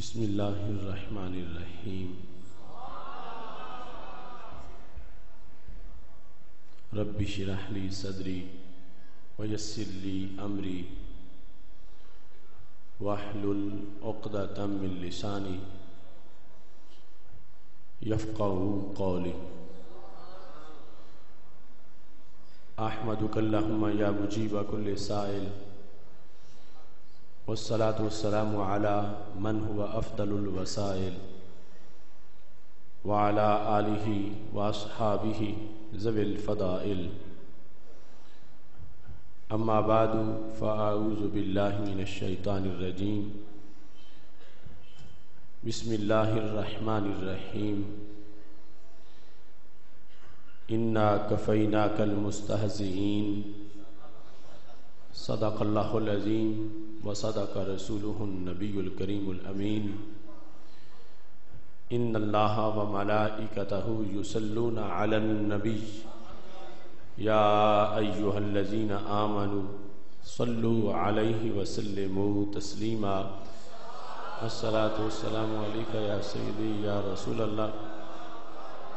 بسم اللہ الرحمن الرحیم رب اشرح لی صدری ویسر لی امری واحلل عقدۃ من لسانی یفقہوا قولی احمدک اللہم یا مجیب کل سائل والصلاة والسلام على من هو افضل الوسائل وعلى آلہ واصحابہ ذوی الفضائل اما بعد فاعوذ باللہ من الشیطان الرجیم بسم اللہ الرحمن الرحیم انا کفیناک المستہزئین صدق اللہ العظیم وصدق رسولہ النبی الکریم الامین ان اللہ وملائکتہ یصلون علی النبی یا ایہا الذین آمنوا صلوا علیہ وسلموا تسلیما الصلاة والسلام علیکہ یا سیدی یا رسول اللہ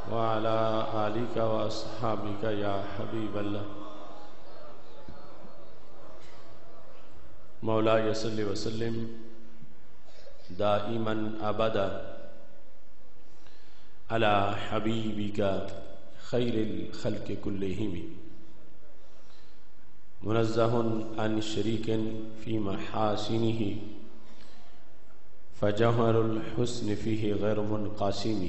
وعلی آلک واصحابک یا حبیب اللہ مولا صلی وسلم دائما ابدا علی حبیبک خیر الخلق کلہم منزہ عن شریک فی محاسنہ فجوہر الحسن فیہ غیر منقسم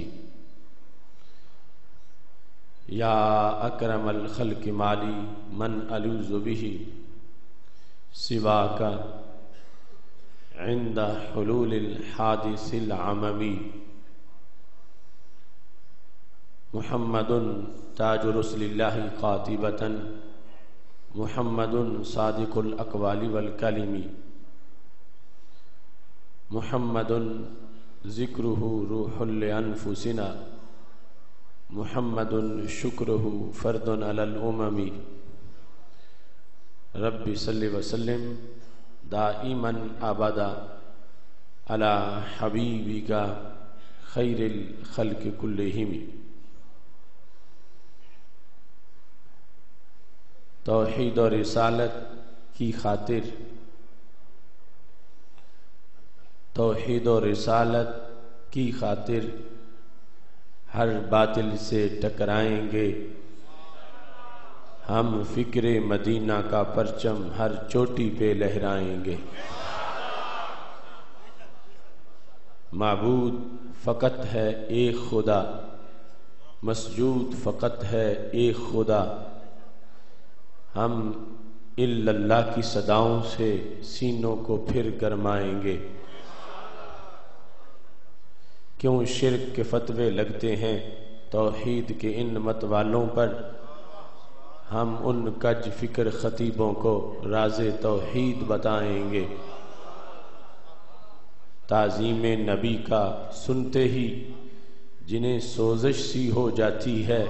یا اکرم الخلق مالی من الوذ بہ سواک عند حلول الحادث العممی محمد تاج رسل اللہ قاطبۃ محمد صادق الاقوال والکلم محمد ذکرہ روح لانفسنا محمد شکرہ فرد علی الامم رب صلی وسلم دائما ابدا علی حبیبک خیر الخلق کلہم توحید و رسالت کی خاطر توحید و رسالت کی خاطر ہر باطل سے ٹکرائیں گے ہم فکر مدینہ کا پرچم ہر چوٹی پہ لہرائیں گے معبود فقط ہے ایک خدا مسجود فقط ہے ایک خدا ہم الا اللہ کی صداؤں سے سینوں کو پھر گرمائیں گے کیوں شرک کے فتوے لگتے ہیں توحید کے ان مت والوں پر ہم ان کج فکر خطیبوں کو راز توحید بتائیں گے تعظیم نبی کا سنتے ہی جنہیں سوزش سی ہو جاتی ہے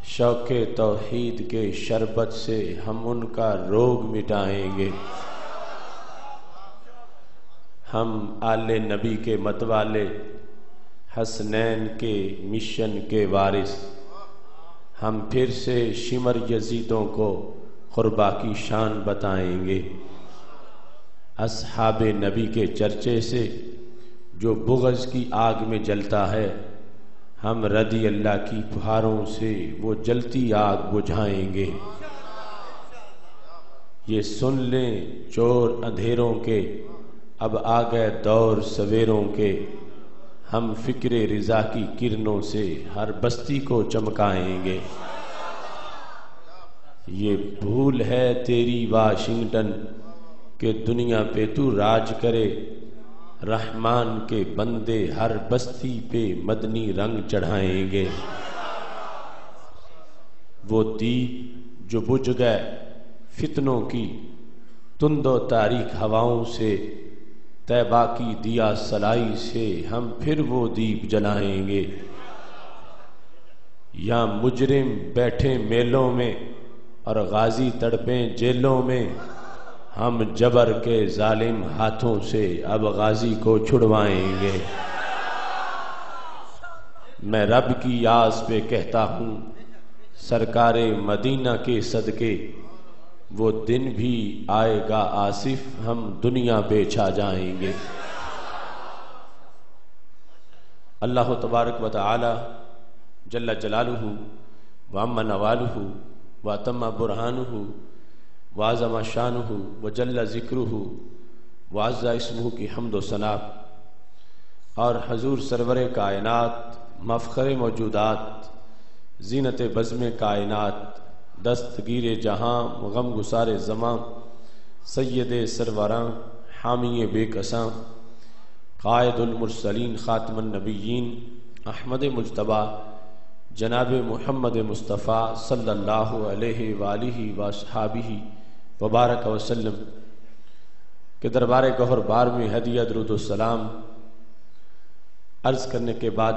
شوق توحید کے شربت سے ہم ان کا روگ مٹائیں گے ہم آل نبی کے متوالے حسنین کے مشن کے وارث ہم پھر سے شمر یزیدوں کو قربا کی شان بتائیں گے اصحاب نبی کے چرچے سے جو بغض کی آگ میں جلتا ہے ہم رضی اللہ کی پھاروں سے وہ جلتی آگ بجھائیں گے یہ سن لیں چور اندھیروں کے اب آ گئے دور سویروں کے ہم فکر رضا کی کرنوں سے ہر بستی کو چمکائیں گے یہ بھول ہے تیری واشنگٹن کہ دنیا پہ تو راج کرے رحمان کے بندے ہر بستی پہ مدنی رنگ چڑھائیں گے وہ دیپ جو بجھ گئے فتنوں کی تند و تاریک ہواؤں سے طیبہ کی دیا سلائی سے ہم پھر وہ دیپ جلائیں گے یا مجرم بیٹھے میلوں میں اور غازی تڑپیں جیلوں میں ہم جبر کے ظالم ہاتھوں سے اب غازی کو چھڑوائیں گے۔ میں رب کی آس پہ کہتا ہوں سرکار مدینہ کے صدقے وہ دن بھی آئے گا آصف، ہم دنیا پہ چھا جائیں گے۔ اللہ تبارک و تعالی جل جلالہ وعم نوالہ واتم برہانہ وعظم شانہ وجل ذکرہ وعز اسمہ کی حمد و ثنا اور حضور سرور کائنات مفخر موجودات زینت بزم کائنات دستگیر جہاں غم گسار زماں سید سروراں حامی بے کساں قائد المرسلین خاتم النبیین احمد مجتبیٰ جناب محمد مصطفیٰ صلی اللہ علیہ وآلہ واصحابہ وبارک وسلم کے دربار گہر بار میں ہدیہ درود السلام عرض کرنے کے بعد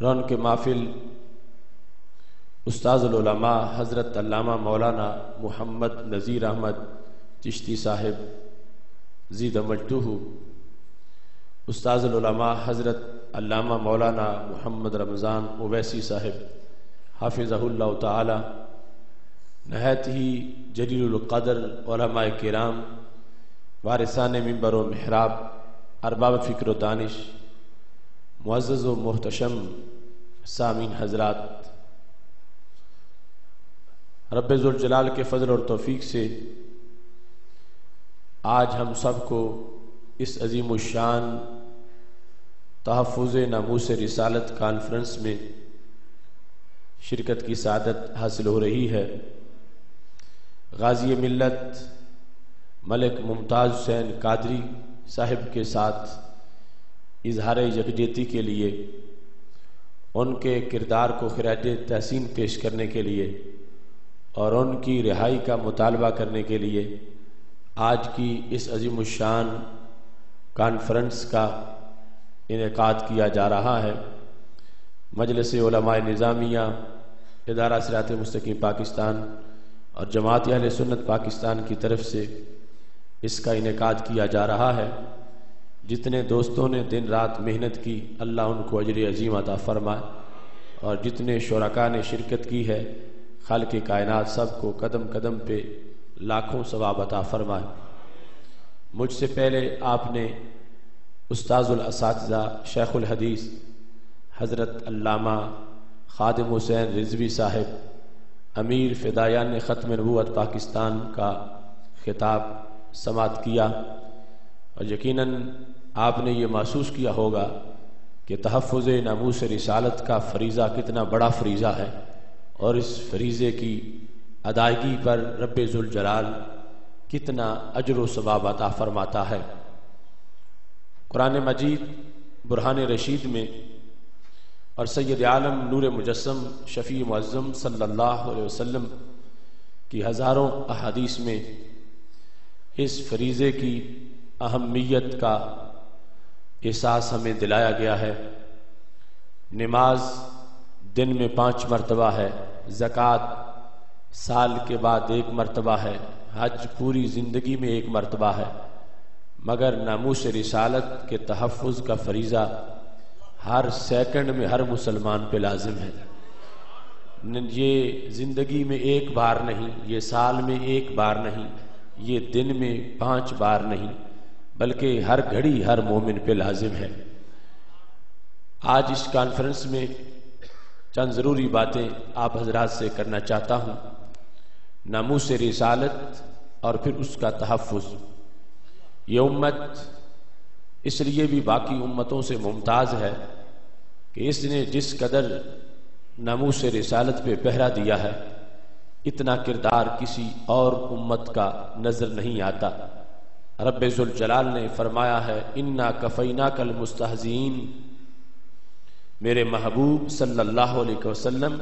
رونق محفل استاذ العلماء حضرت علامہ مولانا محمد نذیر احمد چشتی صاحب زید مجدہ، استاذ العلماء حضرت علامہ مولانا محمد رمضان اویسی صاحب حافظہ اللہ تعالی، نہایت ہی جلیل القدر علماء کرام، وارثان منبر و محراب، ارباب فکر و دانش، معزز و محتشم سامعین حضرات، رب ذوالجلال کے فضل اور توفیق سے آج ہم سب کو اس عظیم الشان تحفظ ناموس رسالت کانفرنس میں شرکت کی سعادت حاصل ہو رہی ہے۔ غازی ملت ملک ممتاز حسین قادری صاحب کے ساتھ اظہار یکجہتی کے لیے، ان کے کردار کو خراج تحسین پیش کرنے کے لیے اور ان کی رہائی کا مطالبہ کرنے کے لیے آج کی اس عظیم الشان کانفرنس کا انعقاد کیا جا رہا ہے۔ مجلس علماء نظامیہ، ادارہ صراط مستقیم پاکستان اور جماعت اہل سنت پاکستان کی طرف سے اس کا انعقاد کیا جا رہا ہے۔ جتنے دوستوں نے دن رات محنت کی اللہ ان کو اجر عظیم عطا فرمائے، اور جتنے شرکاء نے شرکت کی ہے خالق کائنات سب کو قدم قدم پہ لاکھوں ثواب عطا فرمائے۔ مجھ سے پہلے آپ نے استاذ الاساتذہ شیخ الحدیث حضرت علامہ خادم حسین رضوی صاحب امیر فدایان ختم نبوت پاکستان کا خطاب سماعت کیا، اور یقیناً آپ نے یہ محسوس کیا ہوگا کہ تحفظ ناموس رسالت کا فریضہ کتنا بڑا فریضہ ہے، اور اس فریضے کی ادائیگی پر رب ذوالجلال کتنا اجر و ثواب عطا فرماتا ہے۔ قرآن مجید برہان رشید میں اور سید عالم نور مجسم شفیع معظم صلی اللہ علیہ وسلم کی ہزاروں احادیث میں اس فریضے کی اہمیت کا احساس ہمیں دلایا گیا ہے۔ نماز دن میں 5 مرتبہ ہے، زکوٰۃ سال کے بعد 1 مرتبہ ہے، حج پوری زندگی میں 1 مرتبہ ہے، مگر ناموس رسالت کے تحفظ کا فریضہ ہر سیکنڈ میں ہر مسلمان پہ لازم ہے۔ یہ زندگی میں 1 بار نہیں، یہ سال میں 1 بار نہیں، یہ دن میں 5 بار نہیں، بلکہ ہر گھڑی ہر مومن پہ لازم ہے۔ آج اس کانفرنس میں چند ضروری باتیں آپ حضرات سے کرنا چاہتا ہوں۔ ناموس رسالت اور پھر اس کا تحفظ۔ یہ امت اس لیے بھی باقی امتوں سے ممتاز ہے کہ اس نے جس قدر ناموس رسالت پہ پہرا دیا ہے، اتنا کردار کسی اور امت کا نظر نہیں آتا۔ رب ذوالجلال نے فرمایا ہے انا کفیناک المستہزئین، میرے محبوب صلی اللہ علیہ وسلم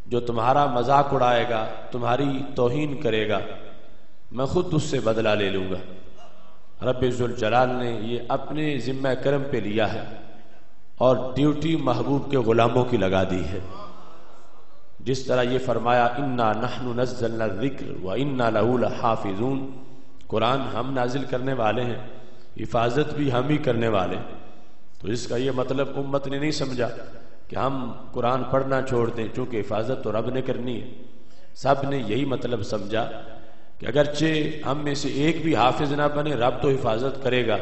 جو تمہارا مذاق اڑائے گا، تمہاری توہین کرے گا، میں خود اس سے بدلہ لے لوں گا۔ رب ذوالجلال نے یہ اپنے ذمہ کرم پہ لیا ہے اور ڈیوٹی محبوب کے غلاموں کی لگا دی ہے۔ جس طرح یہ فرمایا انا نحن نزلنا الذکر وانا لہ لحافظون، قرآن ہم نازل کرنے والے ہیں، حفاظت بھی ہم ہی کرنے والے ہیں۔ تو اس کا یہ مطلب امت نے نہیں سمجھا کہ ہم قرآن پڑھنا چھوڑ دیں، چونکہ حفاظت تو رب نے کرنی ہے۔ سب نے یہی مطلب سمجھا کہ اگرچہ ہم میں سے ایک بھی حافظ نہ بنے، رب تو حفاظت کرے گا،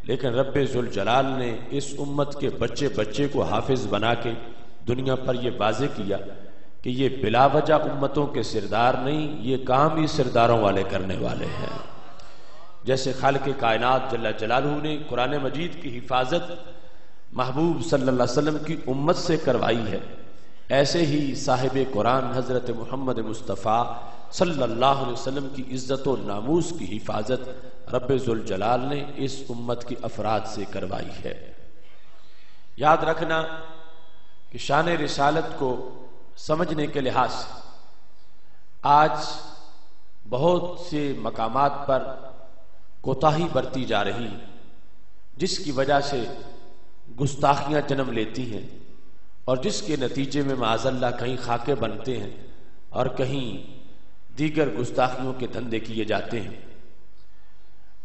لیکن رب ذوالجلال نے اس امت کے بچے بچے کو حافظ بنا کے دنیا پر یہ واضح کیا کہ یہ بلا وجہ امتوں کے سردار نہیں، یہ کام ہی سرداروں والے کرنے والے ہیں۔ جیسے خالق کائنات جل جلالہ نے قرآن مجید کی حفاظت محبوب صلی اللہ علیہ وسلم کی امت سے کروائی ہے، ایسے ہی صاحب قرآن حضرت محمد مصطفیٰ صلی اللہ علیہ وسلم کی عزت و ناموس کی حفاظت رب ذوالجلال نے اس امت کی افراد سے کروائی ہے۔ یاد رکھنا کہ شان رسالت کو سمجھنے کے لحاظ سے آج بہت سے مقامات پر کوتاہی برتی جا رہی، جس کی وجہ سے گستاخیاں جنم لیتی ہیں اور جس کے نتیجے میں معاذ اللہ کہیں خاکے بنتے ہیں اور کہیں دیگر گستاخیوں کے دھندے کیے جاتے ہیں۔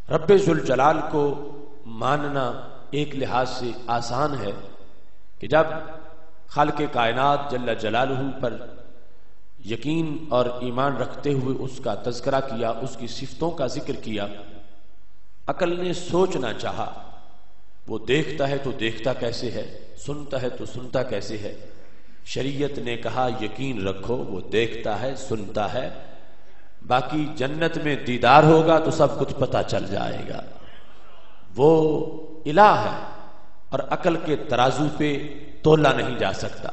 رب ذوالجلال کو ماننا ایک لحاظ سے آسان ہے کہ جب خالق کائنات جل جلالہ پر یقین اور ایمان رکھتے ہوئے اس کا تذکرہ کیا، اس کی صفتوں کا ذکر کیا، عقل نے سوچنا چاہا وہ دیکھتا ہے تو دیکھتا کیسے ہے، سنتا ہے تو سنتا کیسے ہے۔ شریعت نے کہا یقین رکھو وہ دیکھتا ہے سنتا ہے، باقی جنت میں دیدار ہوگا تو سب کچھ پتہ چل جائے گا۔ وہ الہ ہے اور عقل کے ترازو پہ تولا نہیں جا سکتا۔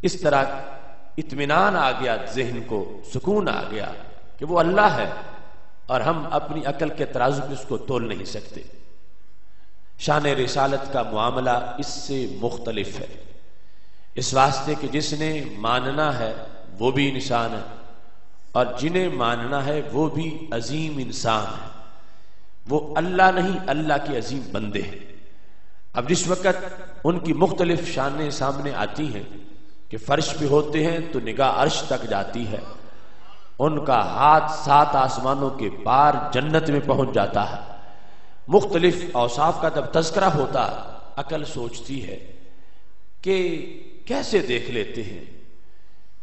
اس طرح اطمینان آ گیا، ذہن کو سکون آ گیا کہ وہ اللہ ہے اور ہم اپنی عقل کے ترازو پہ اس کو تول نہیں سکتے۔ شان رسالت کا معاملہ اس سے مختلف ہے، اس واسطے کہ جس نے ماننا ہے وہ بھی انسان ہے اور جنہیں ماننا ہے وہ بھی عظیم انسان ہے، وہ اللہ نہیں اللہ کے عظیم بندے ہیں۔ اب جس وقت ان کی مختلف شانیں سامنے آتی ہیں کہ فرش پہ ہوتے ہیں تو نگاہ عرش تک جاتی ہے، ان کا ہاتھ 7 آسمانوں کے پار جنت میں پہنچ جاتا ہے، مختلف اوصاف کا جب تذکرہ ہوتا عقل سوچتی ہے کہ کیسے دیکھ لیتے ہیں،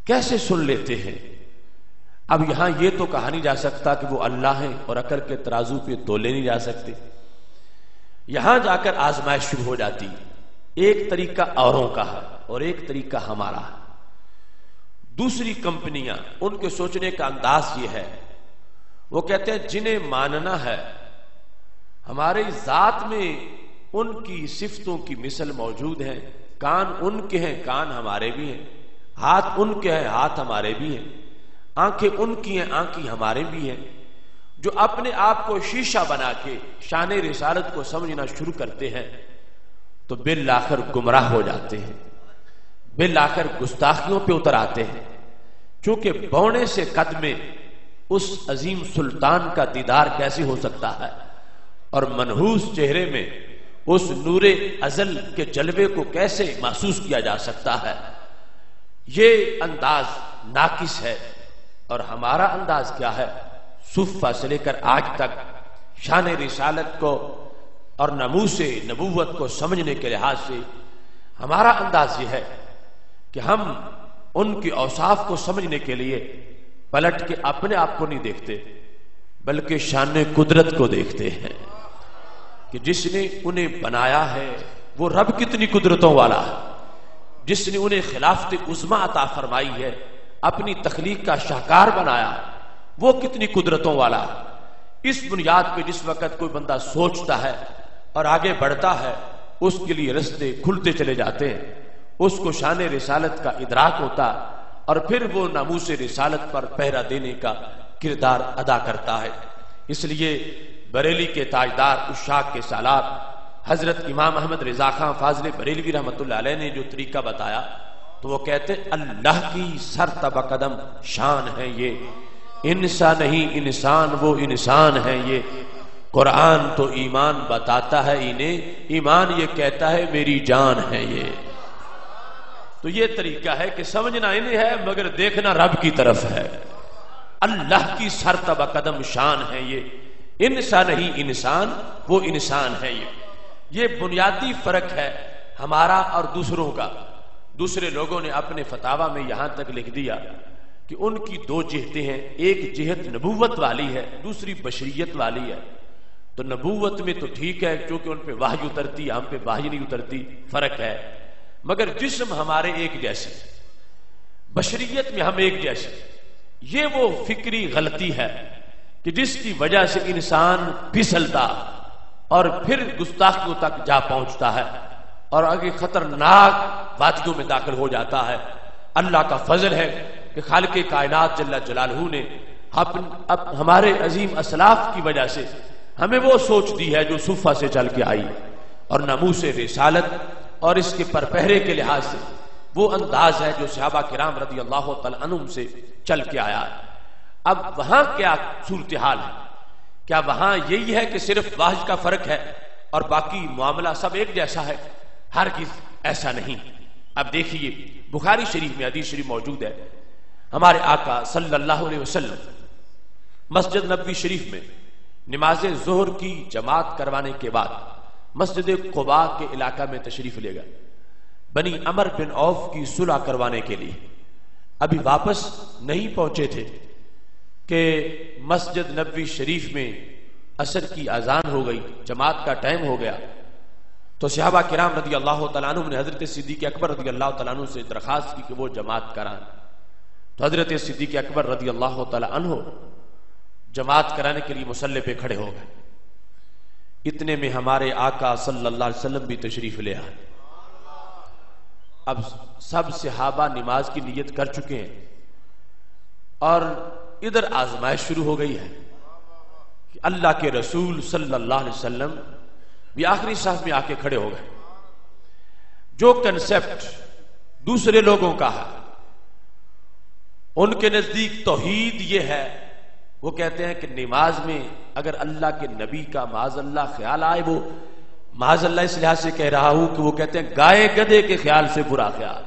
کیسے سن لیتے ہیں۔ اب یہاں یہ تو کہا نہیں جا سکتا کہ وہ اللہ ہیں اور عقل کے ترازو پہ تولے نہیں جا سکتے، یہاں جا کر آزمائش شروع ہو جاتی۔ ایک طریقہ اوروں کا ہے اور ایک طریقہ ہمارا ہے۔ دوسری کمپنیاں ان کے سوچنے کا انداز یہ ہے، وہ کہتے ہیں جنہیں ماننا ہے ہماری ذات میں ان کی صفتوں کی مثل موجود ہے، کان ان کے ہیں کان ہمارے بھی ہیں، ہاتھ ان کے ہیں ہاتھ ہمارے بھی ہیں، آنکھیں ان کی ہیں آنکھیں ہمارے بھی ہیں۔ جو اپنے آپ کو شیشہ بنا کے شان رسالت کو سمجھنا شروع کرتے ہیں تو بالآخر گمراہ ہو جاتے ہیں، بالآخر گستاخیوں پہ اتر آتے ہیں، چونکہ بونے سے قد میں اس عظیم سلطان کا دیدار کیسے ہو سکتا ہے اور منحوس چہرے میں اس نور ازل کے جلوے کو کیسے محسوس کیا جا سکتا ہے۔ یہ انداز ناقص ہے اور ہمارا انداز کیا ہے؟ صفہ سے لے کر آج تک شان رسالت کو اور ناموس نبوت کو سمجھنے کے لحاظ سے ہمارا انداز یہ ہے کہ ہم ان کی اوصاف کو سمجھنے کے لیے پلٹ کے اپنے آپ کو نہیں دیکھتے بلکہ شان قدرت کو دیکھتے ہیں کہ جس نے انہیں بنایا ہے وہ رب کتنی قدرتوں والا ہے، جس نے انہیں خلافت عظمی عطا فرمائی ہے، اپنی تخلیق کا شاہکار بنایا، وہ کتنی قدرتوں والا ہے۔ اس بنیاد پہ جس وقت کوئی بندہ سوچتا ہے اور آگے بڑھتا ہے اس کے لیے رستے کھلتے چلے جاتے ہیں، اس کو شان رسالت کا ادراک ہوتا اور پھر وہ ناموس رسالت پر پہرا دینے کا کردار ادا کرتا ہے۔ اس لیے بریلی کے تاجدار عشاق کے سالار حضرت امام احمد رضا خان فاضل بریلوی رحمۃ اللہ علیہ نے جو طریقہ بتایا تو وہ کہتے اللہ کی سرتبہ قدم شان ہے یہ، انسان نہیں انسان وہ انسان ہے یہ، قرآن تو ایمان بتاتا ہے انہیں، ایمان یہ کہتا ہے میری جان ہے یہ۔ تو یہ طریقہ ہے کہ سمجھنا انہیں ہے مگر دیکھنا رب کی طرف ہے. اللہ کی سرتبہ قدم شان ہے یہ، انسان نہیں انسان، وہ انسان ہے. یہ بنیادی فرق ہے ہمارا اور دوسروں کا. دوسرے لوگوں نے اپنے فتاوا میں یہاں تک لکھ دیا کہ ان کی دو جہتیں ہیں، ایک جہت نبوت والی ہے، دوسری بشریت والی ہے. تو نبوت میں تو ٹھیک ہے کیونکہ ان پہ وحی اترتی، ہم پہ وحی نہیں اترتی، فرق ہے. مگر جسم ہمارے ایک جیسے، بشریت میں ہم ایک جیسے. یہ وہ فکری غلطی ہے کہ جس کی وجہ سے انسان پھسلتا اور پھر گستاخیوں تک جا پہنچتا ہے اور آگے خطرناک وادیوں میں داخل ہو جاتا ہے. اللہ کا فضل ہے کہ خالق کائنات جل جلالہ نے ہمارے عظیم اسلاف کی وجہ سے ہمیں وہ سوچ دی ہے جو صفہ سے چل کے آئی، اور ناموس رسالت اور اس کے پرپہرے کے لحاظ سے وہ انداز ہے جو صحابہ کرام رضی اللہ تعالی عنہم سے چل کے آیا ہے. اب وہاں کیا صورتحال ہے؟ کیا وہاں یہی ہے کہ صرف واحد کا فرق ہے اور باقی معاملہ سب ایک جیسا ہے؟ ہرگز ایسا نہیں. اب دیکھیے بخاری شریف میں حدیث شریف موجود ہے، ہمارے آقا صلی اللہ علیہ وسلم مسجد نبوی شریف میں نماز ظہر کی جماعت کروانے کے بعد مسجد قباء کے علاقہ میں تشریف لے گئے بنی عمر بن عوف کی صلح کروانے کے لیے. ابھی واپس نہیں پہنچے تھے کہ مسجد نبوی شریف میں عصر کی اذان ہو گئی، جماعت کا ٹائم ہو گیا. تو صحابہ کرام رضی اللہ تعالیٰ عنہ نے حضرت صدیق اکبر رضی اللہ تعالیٰ عنہ سے درخواست کی کہ وہ جماعت کرائیں. تو حضرت صدیق اکبر رضی اللہ تعالیٰ عنہ جماعت کرانے کے لیے مصلی پہ کھڑے ہو گئے. اتنے میں ہمارے آقا صلی اللہ علیہ وسلم بھی تشریف لے آئے. اب سب صحابہ نماز کی نیت کر چکے ہیں اور ادھر آزمائش شروع ہو گئی ہے کہ اللہ کے رسول صلی اللہ علیہ وسلم بھی آخری صف میں آ کے کھڑے ہو گئے. جو کنسپٹ دوسرے لوگوں کا ہے ان کے نزدیک توحید یہ ہے، وہ کہتے ہیں کہ نماز میں اگر اللہ کے نبی کا معاذ اللہ خیال آئے، وہ معاذ اللہ اس لحاظ سے کہہ رہا ہوں کہ وہ کہتے ہیں گائے گدھے کے خیال سے برا خیال،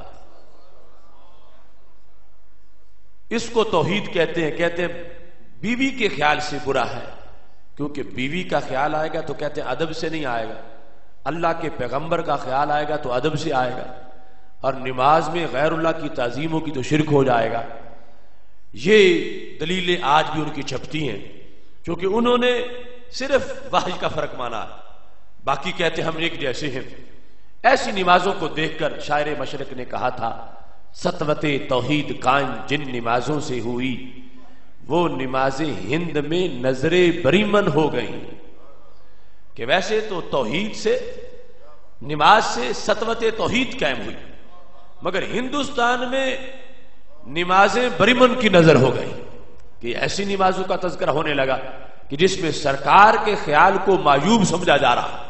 اس کو توحید کہتے ہیں. کہتے ہیں بیوی کے خیال سے برا ہے کیونکہ بیوی کا خیال آئے گا تو کہتے ہیں ادب سے نہیں آئے گا، اللہ کے پیغمبر کا خیال آئے گا تو ادب سے آئے گا، اور نماز میں غیر اللہ کی تعظیم ہوگی تو شرک ہو جائے گا. یہ دلیلیں آج بھی ان کی چھپتی ہیں کیونکہ انہوں نے صرف واحد کا فرق مانا، باقی کہتے ہم ایک جیسے ہیں. ایسی نمازوں کو دیکھ کر شاعر مشرق نے کہا تھا سطوت توحید قائم جن نمازوں سے ہوئی وہ نمازیں ہند میں نظر بریمن ہو گئی. کہ ویسے تو توحید سے، نماز سے سطوت توحید قائم ہوئی، مگر ہندوستان میں نمازیں بریمن کی نظر ہو گئی کہ ایسی نمازوں کا تذکرہ ہونے لگا کہ جس میں سرکار کے خیال کو معیوب سمجھا جا رہا.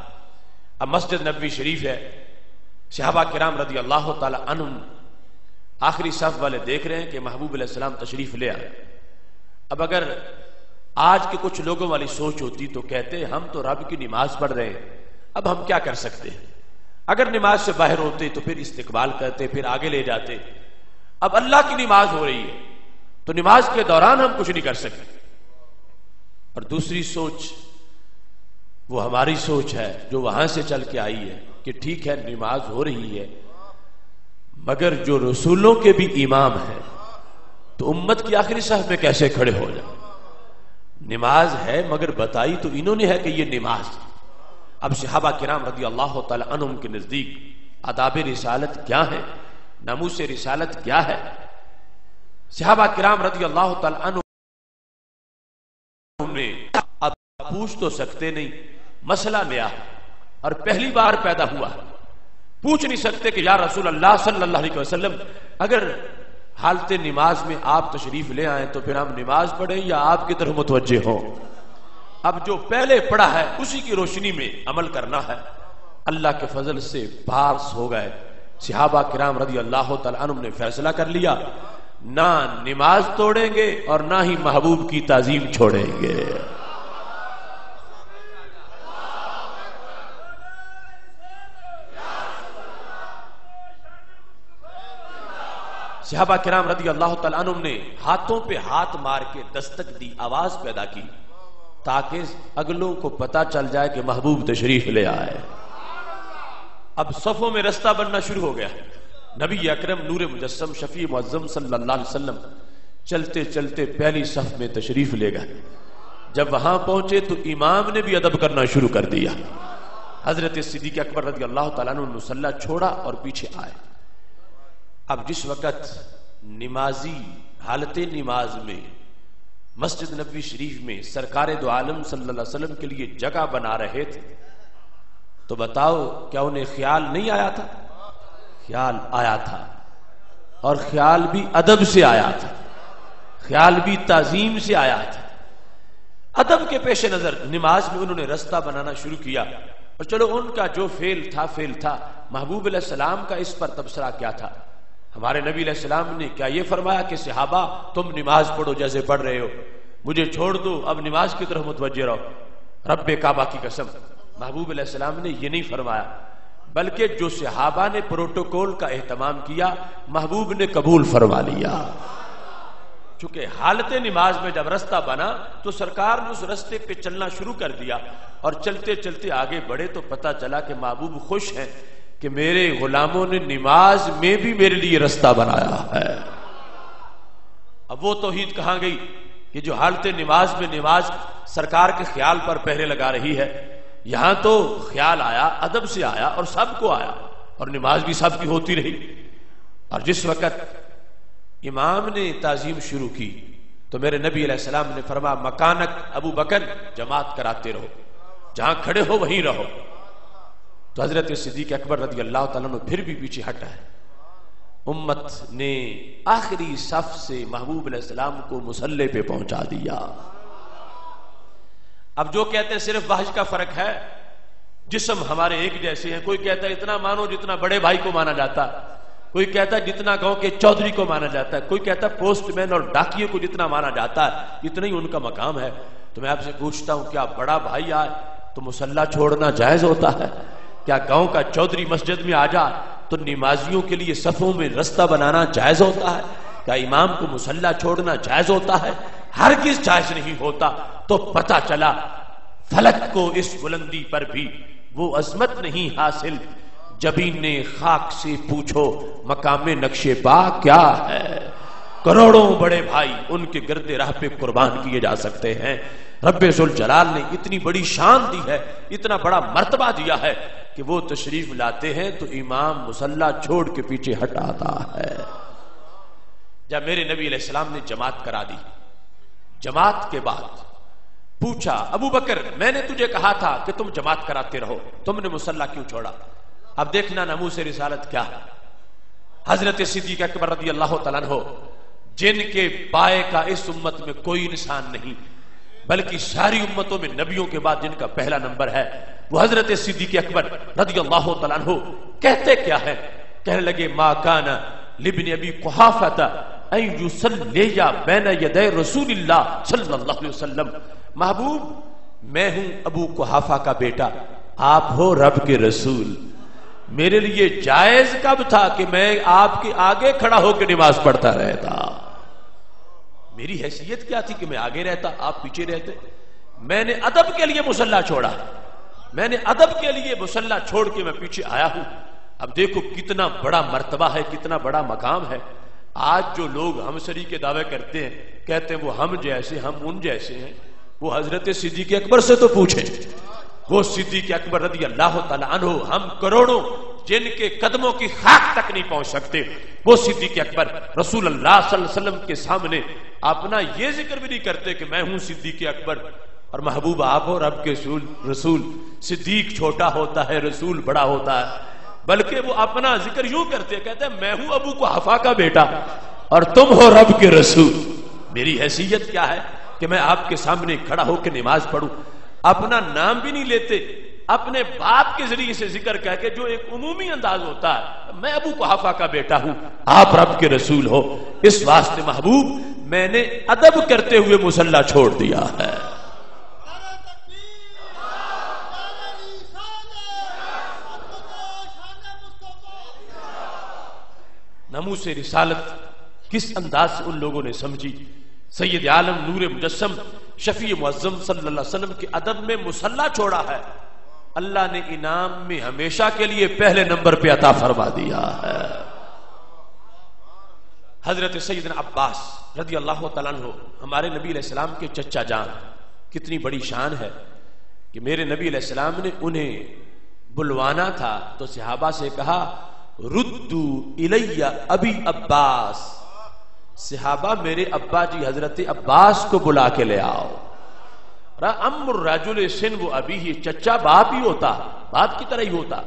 اب مسجد نبوی شریف ہے، صحابہ کرام رضی اللہ تعالی عنہم آخری صف والے دیکھ رہے ہیں کہ محبوب علیہ السلام تشریف لے آئے. اب اگر آج کے کچھ لوگوں والی سوچ ہوتی تو کہتے ہم تو رب کی نماز پڑھ رہے ہیں، اب ہم کیا کر سکتے ہیں؟ اگر نماز سے باہر ہوتے تو پھر استقبال کرتے، پھر آگے لے جاتے. اب اللہ کی نماز ہو رہی ہے تو نماز کے دوران ہم کچھ نہیں کر سکتے. اور دوسری سوچ وہ ہماری سوچ ہے جو وہاں سے چل کے آئی ہے کہ ٹھیک ہے نماز ہو رہی ہے مگر جو رسولوں کے بھی امام ہیں تو امت کی آخری صف میں کیسے کھڑے ہو جائیں؟ نماز ہے مگر بتائی تو انہوں نے ہے کہ یہ نماز. اب صحابہ کرام رضی اللہ تعالی عنہم کے نزدیک آداب رسالت کیا ہے، ناموس رسالت کیا ہے؟ صحابہ کرام رضی اللہ تعالی عنہم نے اب پوچھ تو سکتے نہیں، مسئلہ نیا اور پہلی بار پیدا ہوا، پوچھ نہیں سکتے کہ یا رسول اللہ صلی اللہ علیہ وسلم اگر حالت نماز میں آپ تشریف لے آئیں تو پھر ہم نماز پڑھیں یا آپ کی طرف متوجہ ہوں؟ اب جو پہلے پڑھا ہے اسی کی روشنی میں عمل کرنا ہے. اللہ کے فضل سے پاس ہو گئے. صحابہ کرام رضی اللہ تعالی عنہم نے فیصلہ کر لیا نہ نماز توڑیں گے اور نہ ہی محبوب کی تعظیم چھوڑیں گے. صحابہ کرام رضی اللہ تعالیٰ عنہم نے ہاتھوں پہ ہاتھ مار کے دستک دی، آواز پیدا کی تاکہ اگلوں کو پتا چل جائے کہ محبوب تشریف لے آئے۔ اب صفوں میں رستہ بننا شروع ہو گیا۔ نبی اکرم نور مجسم شفیع معظم صلی اللہ علیہ وسلم چلتے چلتے پہلی صف میں تشریف لے گئے۔ جب وہاں پہنچے تو امام نے بھی ادب کرنا شروع کر دیا۔ حضرت صدیق اکبر رضی اللہ تعالیٰ عنہ مصلی چھوڑا اور پیچھے آئے۔ اب جس وقت نمازی حالت نماز میں مسجد نبوی شریف میں سرکار دو عالم صلی اللہ علیہ وسلم کے لیے جگہ بنا رہے تھے تو بتاؤ کیا انہیں خیال نہیں آیا تھا؟ خیال آیا تھا، اور خیال بھی ادب سے آیا تھا، خیال بھی تعظیم سے آیا تھا۔ ادب کے پیش نظر نماز میں انہوں نے رستہ بنانا شروع کیا، اور چلو ان کا جو فعل تھا۔ محبوب علیہ السلام کا اس پر تبصرہ کیا تھا؟ ہمارے نبی علیہ السلام نے کیا یہ فرمایا کہ صحابہ تم نماز پڑھو جیسے پڑھ رہے ہو، مجھے چھوڑ دو، اب نماز کی طرف متوجہ رہو؟ رب کعبہ کی قسم محبوب علیہ السلام نے یہ نہیں فرمایا، بلکہ جو صحابہ نے پروٹوکول کا اہتمام کیا محبوب نے قبول فرما لیا۔ چونکہ حالت نماز میں جب رستہ بنا تو سرکار نے اس رستے پہ چلنا شروع کر دیا، اور چلتے چلتے آگے بڑھے تو پتہ چلا کہ محبوب خوش ہیں کہ میرے غلاموں نے نماز میں بھی میرے لیے رستہ بنایا ہے۔ اب وہ توحید کہاں گئی کہ جو حالت نماز میں نماز سرکار کے خیال پر پہرے لگا رہی ہے؟ یہاں تو خیال آیا، ادب سے آیا، اور سب کو آیا، اور نماز بھی سب کی ہوتی رہی۔ اور جس وقت امام نے تعظیم شروع کی تو میرے نبی علیہ السلام نے فرمایا مکانک ابو بکر، جماعت کراتے رہو، جہاں کھڑے ہو وہیں رہو۔ تو حضرت صدیق اکبر رضی اللہ تعالیٰ عنہ پھر بھی پیچھے ہٹا ہے۔ امت نے آخری صف سے محبوب علیہ السلام کو مصلی پہ پہنچا دیا۔ اب جو کہتے ہیں صرف بحث کا فرق ہے، جسم ہمارے ایک جیسے ہیں، کوئی کہتا ہے اتنا مانو جتنا بڑے بھائی کو مانا جاتا ہے، کوئی کہتا ہے جتنا گاؤں کے چودھری کو مانا جاتا ہے، کوئی کہتا ہے پوسٹ مین اور ڈاکیے کو جتنا مانا جاتا ہے اتنا ہی ان کا مقام ہے۔ تو میں آپ سے پوچھتا ہوں کیا بڑا بھائی آئے تو مصلی چھوڑنا جائز ہوتا ہے؟ کیا گاؤں کا چودھری مسجد میں آ جائے تو نمازیوں کے لیے صفوں میں رستہ بنانا جائز ہوتا ہے؟ کیا امام کو مصلی چھوڑنا جائز ہوتا ہے؟ ہرگز جائز نہیں ہوتا۔ تو پتہ چلا فلک کو اس بلندی پر بھی وہ عظمت نہیں حاصل جبین خاک سے پوچھو مقام نقش پا کیا ہے۔ کروڑوں بڑے بھائی ان کے گرد راہ پہ قربان کیے جا سکتے ہیں۔ رب ذوالجلال نے اتنی بڑی شان دی ہے، اتنا بڑا مرتبہ دیا ہے کہ وہ تشریف لاتے ہیں تو امام مصلی چھوڑ کے پیچھے ہٹاتا ہے۔ جب میرے نبی علیہ السلام نے جماعت کرا دی، جماعت کے بعد پوچھا ابو بکر میں نے تجھے کہا تھا کہ تم جماعت کراتے رہو، تم نے مصلی کیوں چھوڑا؟ اب دیکھنا ناموس رسالت کیا ہے۔ حضرت صدیق اکبر رضی اللہ تعالیٰ عنہ جن کے پائے کا اس امت میں کوئی انسان نہیں، بلکہ ساری امتوں میں نبیوں کے بعد جن کا پہلا نمبر ہے وہ حضرت صدیق اکبر رضی اللہ تعالیٰ عنہ کہتے کیا ہے؟ کہنے لگے ما کان لابن ابی قحافہ ان یصلی بین یدی رسول اللہ صلی اللہ علیہ وسلم، محبوب میں ہوں ابو قحافہ کا بیٹا، آپ ہو رب کے رسول، میرے لیے جائز کب تھا کہ میں آپ کے آگے کھڑا ہو کے نماز پڑھتا رہتا؟ میری حیثیت کیا تھی کہ میں آگے رہتا آپ پیچھے رہتے؟ میں نے ادب کے لیے مصلی چھوڑا، میں نے ادب کے لیے مصلی چھوڑ کے میں پیچھے آیا ہوں۔ اب دیکھو کتنا بڑا مرتبہ ہے، کتنا بڑا مقام ہے۔ آج جو لوگ ہمسری کے دعوے کرتے ہیں، کہتے ہیں وہ ہم جیسے، ہم ان جیسے ہیں، وہ حضرت صدیق اکبر سے تو پوچھیں۔ وہ صدیق اکبر رضی اللہ تعالی عنہ، ہم کروڑوں جن کے قدموں کی خاک تک نہیں پہنچ سکتے، وہ صدیق اکبر رسول اللہ صلی اللہ علیہ وسلم کے سامنے اپنا یہ ذکر بھی نہیں کرتے کہ میں ہوں صدیق اکبر، اور محبوب آپ ہو رب کے رسول۔ صدیق چھوٹا ہوتا ہے، رسول بڑا ہوتا ہے، بلکہ وہ اپنا ذکر یوں کرتے، کہتے ہیں میں ہوں ابو قحافہ کا بیٹا اور تم ہو رب کے رسول۔ میری حیثیت کیا ہے کہ میں آپ کے سامنے کھڑا ہو کے نماز پڑھوں؟ اپنا نام بھی نہیں لیتے، اپنے باپ کے ذریعے سے ذکر کہہ کے، جو ایک عمومی انداز ہوتا ہے، میں ابو قحافہ کا بیٹا ہوں، آپ رب کے رسول ہو۔ اس واسطے محبوب میں نے ادب کرتے ہوئے مصلی چھوڑ دیا ہے۔ ناموس رسالت کس انداز سے ان لوگوں نے سمجھی. سید عالم نور مجسم شفیع معظم صلی اللہ علیہ وسلم کے ادب میں مصلی چھوڑا ہے، اللہ نے انعام میں ہمیشہ کے لیے پہلے نمبر پہ عطا فرما دیا ہے. حضرت سیدنا عباس رضی اللہ تعالیٰ عنہ ہمارے نبی علیہ السلام کے چچا جان، کتنی بڑی شان ہے کہ میرے نبی علیہ السلام نے انہیں بلوانا تھا تو صحابہ سے کہا ردو الی ابی عباس، صحابہ میرے ابا جی حضرت عباس کو بلا کے لے آؤ. ام الرجل سن و ابی ہی، چچا باپ ہی ہوتا، باپ کی طرح ہی ہوتا.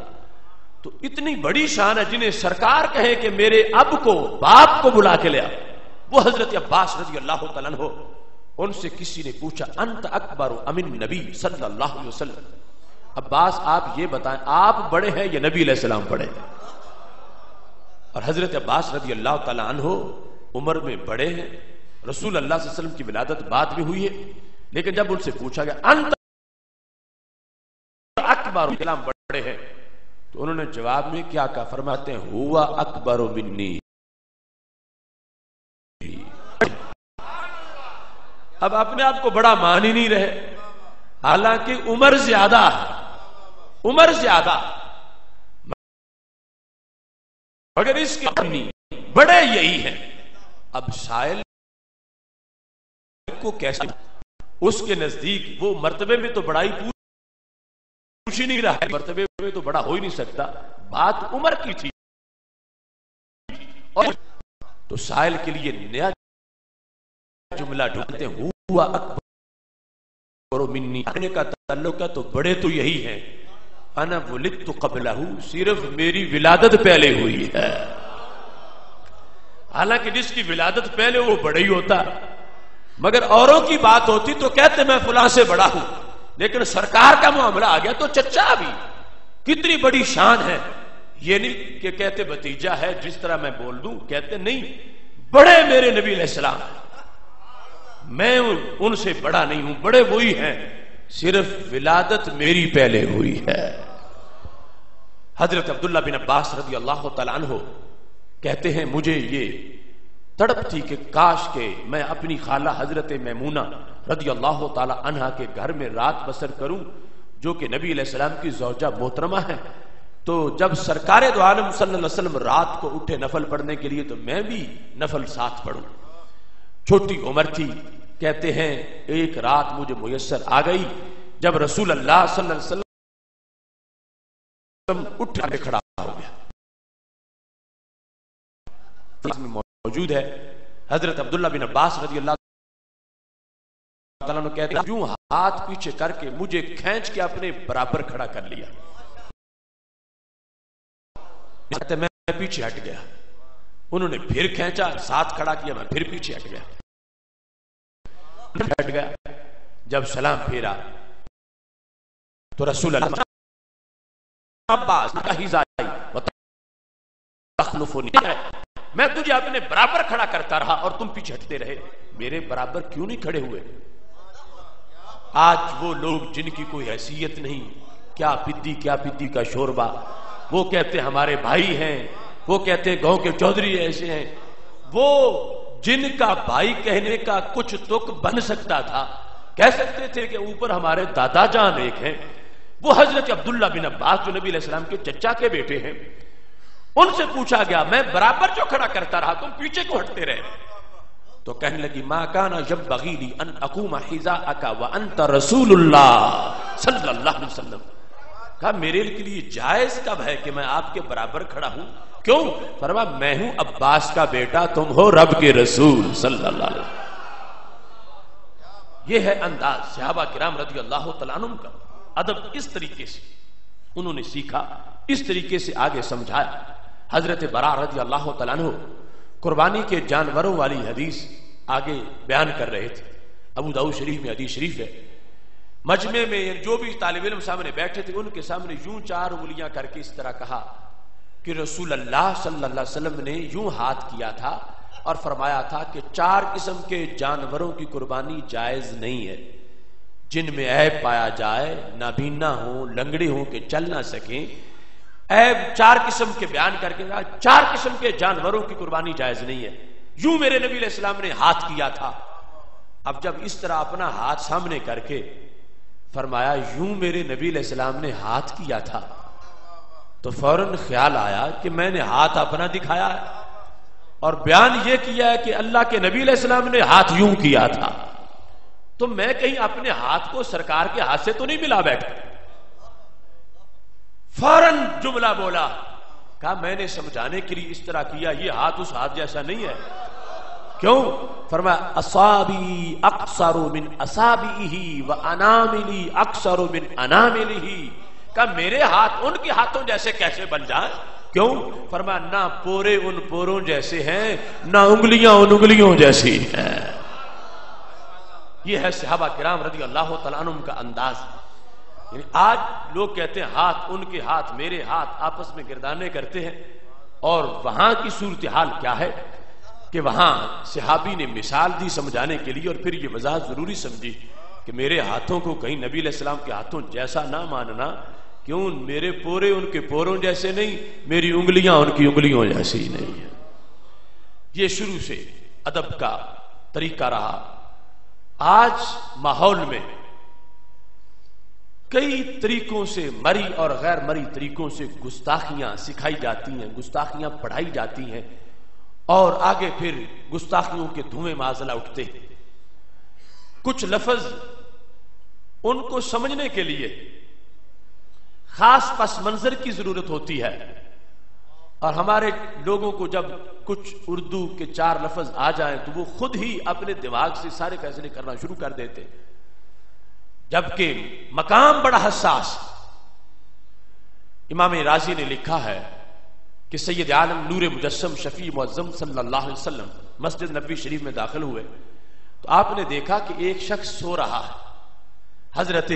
تو اتنی بڑی شان ہے جنہیں سرکار کہے کہ میرے اب کو باپ کو بلا کے لے آؤ. وہ حضرت عباس رضی اللہ تعالیٰ عنہ. ان سے کسی نے پوچھا انت اکبر ام النبی صلی اللہ علیہ وسلم، عباس آپ یہ بتائیں آپ بڑے ہیں یا نبی علیہ السلام بڑے ہیں؟ اور حضرت عباس رضی اللہ تعالیٰ عنہ عمر میں بڑے ہیں، رسول اللہ صلی اللہ علیہ وسلم کی ولادت بعد میں ہوئی ہے، لیکن جب ان سے پوچھا گیا انت اکبر اسلام بڑے ہیں تو انہوں نے جواب میں کیا کہا؟ فرماتے ہیں ہوا اکبر منی. اب اپنے آپ کو بڑا مان ہی نہیں رہے، حالانکہ عمر زیادہ ہے، عمر زیادہ، مگر اس کے بڑے یہی ہیں. اب سائل کو کیسے، اس کے نزدیک وہ مرتبے میں تو بڑائی پوچھ ہی نہیں رہا ہے، مرتبے میں تو بڑا ہو ہی نہیں سکتا، بات عمر کی تھی. اور تو سائل کے لیے نیا جملہ ڈھونڈتے ہیں ہوا اکبر منی، اپنے کا تعلق ہے تو بڑے تو یہی ہیں. انا ولدت قبلہ، صرف میری ولادت پہلے ہوئی ہے. حالانکہ جس کی ولادت پہلے وہ بڑا ہی ہوتا، مگر اوروں کی بات ہوتی تو کہتے میں فلاں سے بڑا ہوں، لیکن سرکار کا معاملہ آ گیا تو چچا بھی. کتنی بڑی شان ہے. یہ نہیں کہ کہتے بھتیجا ہے جس طرح میں بول دوں، کہتے نہیں بڑے میرے نبی علیہ السلام، میں ان سے بڑا نہیں ہوں، بڑے وہی ہیں، صرف ولادت میری پہلے ہوئی ہے. حضرت عبداللہ بن عباس رضی اللہ تعالیٰ عنہ کہتے ہیں مجھے یہ تڑپ تھی کہ کاش کہ میں اپنی خالہ حضرت میمونہ رضی اللہ تعالیٰ عنہا کے گھر میں رات بسر کروں، جو کہ نبی علیہ السلام کی زوجہ محترمہ ہے. تو جب سرکار دو عالم صلی اللہ علیہ وسلم رات کو اٹھے نفل پڑھنے کے لیے تو میں بھی نفل ساتھ پڑھوں. چھوٹی عمر تھی. کہتے ہیں ایک رات مجھے میسر آ گئی جب رسول اللہ صلی اللہ علیہ وسلم اٹھ کے کھڑا ہو گیا. موجود ہے حضرت عبداللہ بن عباس رضی اللہ تعالیٰ عنہ کہتے ہیں یوں ہاتھ پیچھے کر کے مجھے کھینچ کے اپنے برابر کھڑا کر لیا. میں پیچھے ہٹ گیا، انہوں نے پھر کھینچا، ساتھ کھڑا کیا، میں پھر پیچھے ہٹ گیا. ہٹ گیا. جب سلام پھیرا تو رسول اللہ عباس میں تجھے اپنے برابر کھڑا کرتا رہا اور تم پیچھے ہٹتے رہے، میرے برابر کیوں نہیں کھڑے ہوئے؟ آج وہ لوگ جن کی کوئی حیثیت نہیں، کیا پدی کا شوربہ، وہ کہتے ہمارے بھائی ہیں، وہ کہتے گاؤں کے چودھری ایسے ہیں، وہ جن کا بھائی کہنے کا کچھ تک بن سکتا تھا، کہہ سکتے تھے کہ اوپر ہمارے دادا جان ایک ہیں، وہ حضرت عبداللہ بن عباس جو نبی علیہ السلام کے چچا کے بیٹے ہیں. ان سے پوچھا گیا میں برابر جو کھڑا کرتا رہا تم پیچھے کو ہٹتے رہے؟ تو کہنے لگی ما کان یبغی لی ان اقوم حذاءک وانت رسول اللہ صلی اللہ علیہ وسلم. کہا میرے لیے جائز کب ہے کہ میں آپ کے برابر کھڑا ہوں؟ کیوں؟ فرمایا میں ہوں عباس کا بیٹا، تم ہو رب کے رسول صلی اللہ علیہ وسلم. یہ ہے انداز صحابہ کرام رضی اللہ تعالیٰ عنہ کا. ادب اس طریقے سے انہوں نے سیکھا، اس طریقے سے آگے سمجھایا. حضرت برا رضی اللہ تعالیٰ عنہ قربانی کے جانوروں والی حدیث آگے بیان کر رہے تھے. ابو داؤد شریف میں حدیث شریف ہے. مجمع میں جو بھی طالب علم سامنے بیٹھے تھے ان کے سامنے یوں 4 انگلیاں کر کے اس طرح کہا کہ رسول اللہ صلی اللہ علیہ وسلم نے یوں ہاتھ کیا تھا اور فرمایا تھا کہ 4 قسم کے جانوروں کی قربانی جائز نہیں ہے. جن میں عیب پایا جائے، نابینا ہوں، لنگڑے ہوں کہ چل نہ سکیں، عیب 4 قسم کے بیان کر کے 4 قسم کے جانوروں کی قربانی جائز نہیں ہے. یوں میرے نبی علیہ السلام نے ہاتھ کیا تھا. اب جب اس طرح اپنا ہاتھ سامنے کر کے فرمایا یوں میرے نبی علیہ السلام نے ہاتھ کیا تھا، تو فوراً خیال آیا کہ میں نے ہاتھ اپنا دکھایا ہے اور بیان یہ کیا ہے کہ اللہ کے نبی علیہ السلام نے ہاتھ یوں کیا تھا، تو میں کہیں اپنے ہاتھ کو سرکار کے ہاتھ سے تو نہیں ملا بیٹھا. فوراً جملہ بولا، کہا میں نے سمجھانے کے لیے اس طرح کیا، یہ ہاتھ اس ہاتھ جیسا نہیں ہے. کیوں؟ فرمایا اصابی اقصر من اصابعہ واناملی اقصر من اناملہ. کہا میرے ہاتھ ان کے ہاتھوں جیسے کیسے بن جائیں؟ کیوں؟ فرمایا نہ پورے ان پوروں جیسے ہیں، نہ انگلیاں ان انگلیوں جیسی ہیں. یہ ہے صحابہ کرام رضی اللہ تعالیٰ عنہم کا انداز. یعنی آج لوگ کہتے ہیں ہاتھ ان کے ہاتھ میرے ہاتھ، آپس میں گردانے کرتے ہیں. اور وہاں کی صورتحال کیا ہے کہ وہاں صحابی نے مثال دی سمجھانے کے لیے، اور پھر یہ وضاحت ضروری سمجھی کہ میرے ہاتھوں کو کہیں نبی علیہ السلام کے ہاتھوں جیسا نہ ماننا. کیوں؟ میرے پورے ان کے پوروں جیسے نہیں، میری انگلیاں ان کی انگلیوں جیسی نہیں ہے. یہ شروع سے ادب کا طریقہ رہا. آج ماحول میں کئی طریقوں سے مری اور غیر مری طریقوں سے گستاخیاں سکھائی جاتی ہیں، گستاخیاں پڑھائی جاتی ہیں، اور آگے پھر گستاخیوں کے دھوئیں معاذلہ اٹھتے ہیں. کچھ لفظ ان کو سمجھنے کے لیے خاص پس منظر کی ضرورت ہوتی ہے، اور ہمارے لوگوں کو جب کچھ اردو کے 4 لفظ آ جائیں تو وہ خود ہی اپنے دماغ سے سارے فیصلے کرنا شروع کر دیتے، جبکہ مقام بڑا حساس. امام رازی نے لکھا ہے کہ سید عالم نور مجسم شفیع معظم صلی اللہ علیہ وسلم مسجد نبوی شریف میں داخل ہوئے تو آپ نے دیکھا کہ ایک شخص سو رہا ہے. حضرت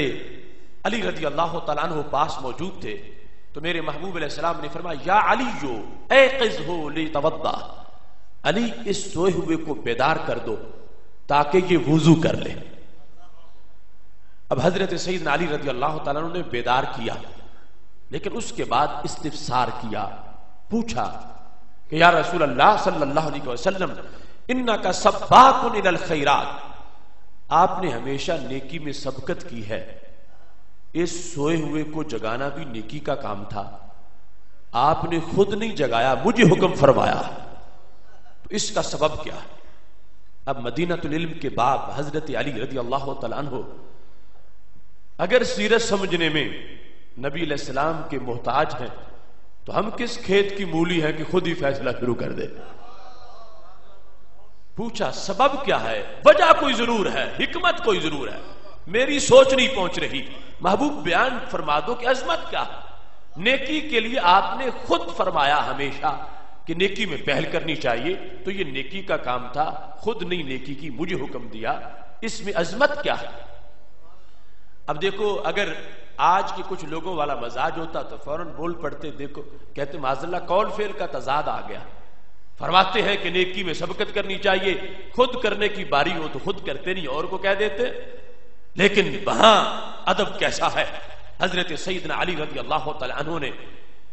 علی رضی اللہ تعالیٰ عنہ پاس موجود تھے. تو میرے محبوب علیہ السلام نے فرمایا یا علیو ایقظہ لیتوضا، علی اس سوئے ہوئے کو بیدار کر دو تاکہ یہ وضو کر لے. اب حضرت سیدنا علی رضی اللہ تعالیٰ عنہ نے بیدار کیا، لیکن اس کے بعد استفسار کیا، پوچھا کہ یا رسول اللہ صلی اللہ علیہ وسلم انکا سباق الی الخیرات، آپ نے ہمیشہ نیکی میں سبقت کی ہے، اس سوئے ہوئے کو جگانا بھی نیکی کا کام تھا، آپ نے خود نہیں جگایا، مجھے حکم فرمایا، تو اس کا سبب کیا ہے؟ اب مدینۃ العلم کے باب حضرت علی رضی اللہ تعالیٰ عنہ اگر سیرت سمجھنے میں نبی علیہ السلام کے محتاج ہیں تو ہم کس کھیت کی مولی ہیں کہ خود ہی فیصلہ شروع کر دے. پوچھا سبب کیا ہے؟ وجہ کوئی ضرور ہے، حکمت کوئی ضرور ہے، میری سوچ نہیں پہنچ رہی. محبوب بیان فرما دو کہ عظمت کیا ہے. نیکی کے لیے آپ نے خود فرمایا ہمیشہ کہ نیکی میں پہل کرنی چاہیے، تو یہ نیکی کا کام تھا، خود نہیں نیکی کی، مجھے حکم دیا، اس میں عظمت کیا ہے؟ اب دیکھو اگر آج کے کچھ لوگوں والا مزاج ہوتا تو فوراً بول پڑتے، دیکھو کہتے معاذ اللہ قول فعل کا تضاد آ گیا. فرماتے ہیں کہ نیکی میں سبقت کرنی چاہیے، خود کرنے کی باری ہو تو خود کرتے نہیں، اور کو کہہ دیتے. لیکن وہاں ادب کیسا ہے. حضرت سیدنا علی رضی اللہ تعالی عنہ نے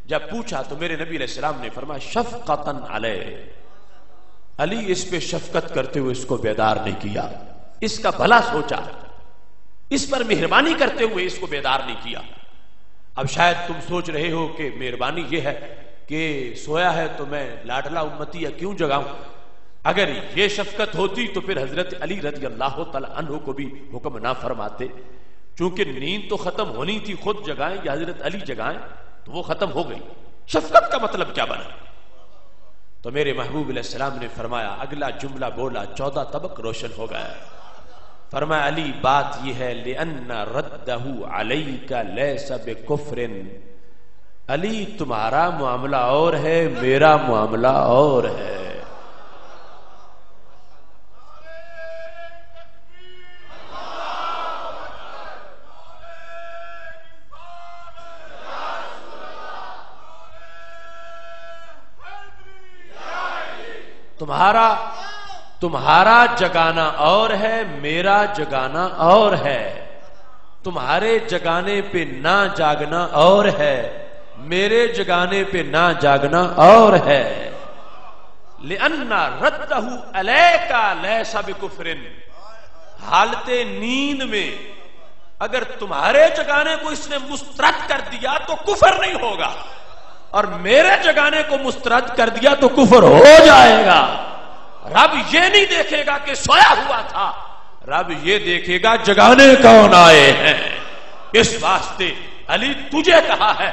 جب پوچھا تو میرے نبی علیہ السلام نے فرمایا شفقتاً علیہ، علی اس پہ شفقت کرتے ہوئے اس کو بیدار نہیں کیا، اس کا بھلا سوچا، اس پر مہربانی کرتے ہوئے اس کو بیدار نہیں کیا. اب شاید تم سوچ رہے ہو کہ مہربانی یہ ہے کہ سویا ہے تو میں لاڈلا امتی یا کیوں جگاؤں. اگر یہ شفقت ہوتی تو پھر حضرت علی رضی اللہ تعالی عنہ کو بھی حکم نہ فرماتے، چونکہ نیند تو ختم ہونی تھی، خود جگائیں یا حضرت علی جگائیں تو وہ ختم ہو گئی. شفقت کا مطلب کیا بنا؟ تو میرے محبوب علیہ السلام نے فرمایا، اگلا جملہ بولا 14 طبق روشن ہو گیا. فرمایا علی بات یہ ہے لِأَنَّ رَدَّهُ عَلَيْكَ لَيْسَ بِكُفْرٍ، علی تمہارا معاملہ اور ہے، میرا معاملہ اور ہے. تمہارا جگانا اور ہے، میرا جگانا اور ہے. تمہارے جگانے پہ نہ جاگنا اور ہے، میرے جگانے پہ نہ جاگنا اور ہے. لِأَنَّ رَدَّهُ رَدَّهُ عَلَيْكَ لَيْسَ بِكُفْرٍ، حالت نیند میں اگر تمہارے جگانے کو اس نے مسترد کر دیا تو کفر نہیں ہوگا، اور میرے جگانے کو مسترد کر دیا تو کفر ہو جائے گا۔ رب یہ نہیں دیکھے گا کہ سویا ہوا تھا، رب یہ دیکھے گا جگانے کون آئے ہیں۔ اس واسطے علی تجھے کہا ہے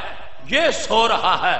یہ سو رہا ہے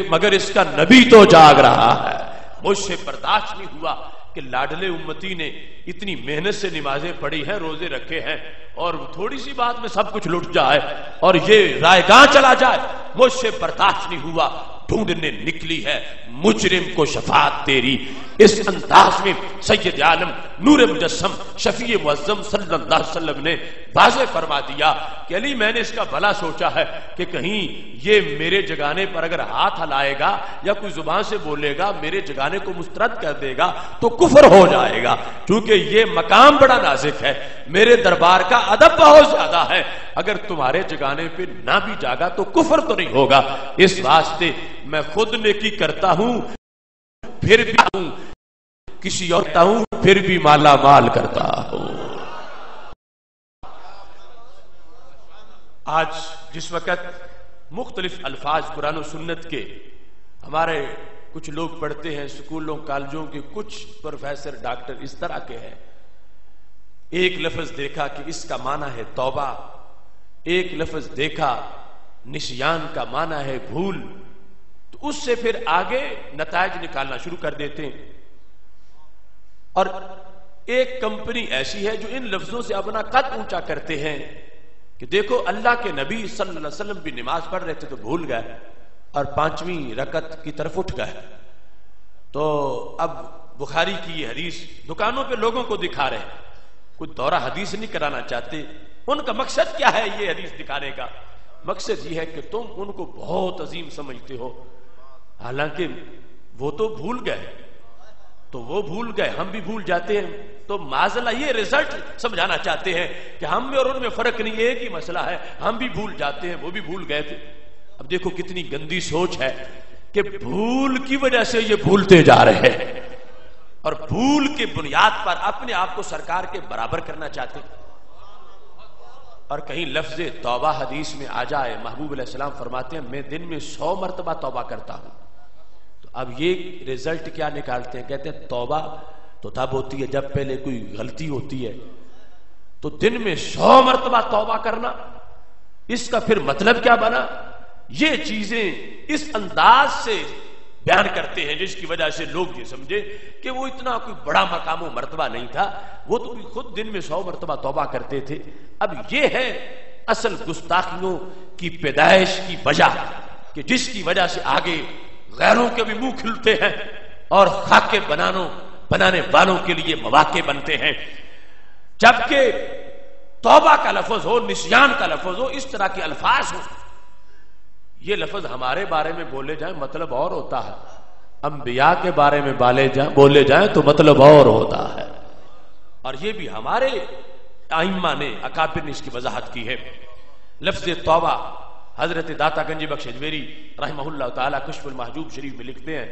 مگر اس کا نبی تو جاگ رہا ہے۔ مجھ سے برداشت نہیں ہوا کہ لاڈلے امتی نے اتنی محنت سے نمازیں پڑھی ہیں، روزے رکھے ہیں، اور تھوڑی سی بات میں سب کچھ لٹ جائے اور یہ رائے گاہ چلا جائے۔ مجھ سے برداشت نہیں ہوا، ڈھونڈنے نکلی ہے مجرم کو شفاعت تیری۔ اس انداز میں سید عالم نور مجسم شفیع معظم صلی اللہ علیہ وسلم نے واضح فرما دیا کہ علی میں نے اس کا بھلا سوچا ہے کہ کہیں یہ میرے جگانے پر اگر ہاتھ ہلائے گا یا کوئی زبان سے بولے گا، میرے جگانے کو مسترد کر دے گا تو کفر ہو جائے گا، کیونکہ یہ مقام بڑا نازک ہے، میرے دربار کا ادب بہت زیادہ ہے، اگر تمہارے جگانے پہ نہ بھی جاگا تو کفر تو نہیں ہوگا۔ اس واسطے میں خود نیکی کرتا ہوں پھر بھی ہوں، کسی اور کرتا ہوں پھر بھی مالا مال کرتا ہوں۔ آج جس وقت مختلف الفاظ قرآن و سنت کے ہمارے کچھ لوگ پڑھتے ہیں، سکولوں کالجوں کے کچھ پروفیسر ڈاکٹر اس طرح کے ہیں، ایک لفظ دیکھا کہ اس کا معنی ہے توبہ، ایک لفظ دیکھا نسیان کا معنی ہے بھول، تو اس سے پھر آگے نتائج نکالنا شروع کر دیتے ہیں۔ اور ایک کمپنی ایسی ہے جو ان لفظوں سے اپنا قد اونچا کرتے ہیں کہ دیکھو اللہ کے نبی صلی اللہ علیہ وسلم بھی نماز پڑھ رہے تھے تو بھول گئے اور 5ویں رکعت کی طرف اٹھ گئے، تو اب بخاری کی یہ حدیث دکانوں پہ لوگوں کو دکھا رہے ہیں، کوئی دورہ حدیث نہیں کرانا چاہتے۔ ان کا مقصد کیا ہے یہ حدیث دکھانے کا؟ مقصد یہ ہے کہ تم ان کو بہت عظیم سمجھتے ہو، حالانکہ وہ تو بھول گئے، تو وہ بھول گئے ہم بھی بھول جاتے ہیں، تو معاذاللہ یہ رزلٹ سمجھانا چاہتے ہیں کہ ہم میں اور ان میں فرق نہیں، ایک ہی مسئلہ ہے، ہم بھی بھول جاتے ہیں وہ بھی بھول گئے تھے۔ اب دیکھو کتنی گندی سوچ ہے کہ بھول کی وجہ سے یہ بھولتے جا رہے ہیں، اور بھول کے بنیاد پر اپنے آپ کو سرکار کے برابر کرنا چاہتے ہیں۔ اور کہیں لفظ توبہ حدیث میں آ جائے، محبوب علیہ السلام فرماتے ہیں میں دن میں 100 مرتبہ توبہ کرتا ہوں، تو اب یہ رزلٹ کیا نکالتے ہیں؟ کہتے ہیں توبہ تو تب ہوتی ہے جب پہلے کوئی غلطی ہوتی ہے، تو دن میں 100 مرتبہ توبہ کرنا، اس کا پھر مطلب کیا بنا؟ یہ چیزیں اس انداز سے بیان کرتے ہیں جس کی وجہ سے لوگ یہ سمجھے کہ وہ اتنا کوئی بڑا مقام و مرتبہ نہیں تھا، وہ تو خود دن میں 100 مرتبہ توبہ کرتے تھے۔ اب یہ ہے اصل گستاخیوں کی پیدائش کی وجہ کہ جس کی وجہ سے آگے غیروں کے بھی منہ کھلتے ہیں اور خاکے بنانے والوں کے لیے مواقع بنتے ہیں۔ جبکہ توبہ کا لفظ ہو، نسیان کا لفظ ہو، اس طرح کے الفاظ ہو، یہ لفظ ہمارے بارے میں بولے جائیں مطلب اور ہوتا ہے، انبیاء کے بارے میں بولے جائیں تو مطلب اور ہوتا ہے۔ اور یہ بھی ہمارے ائمہ نے اکابر نے اس کی وضاحت کی ہے۔ لفظ توبہ حضرت داتا گنج بخش اجمیری رحمہ اللہ تعالی کشف المحجوب شریف میں لکھتے ہیں،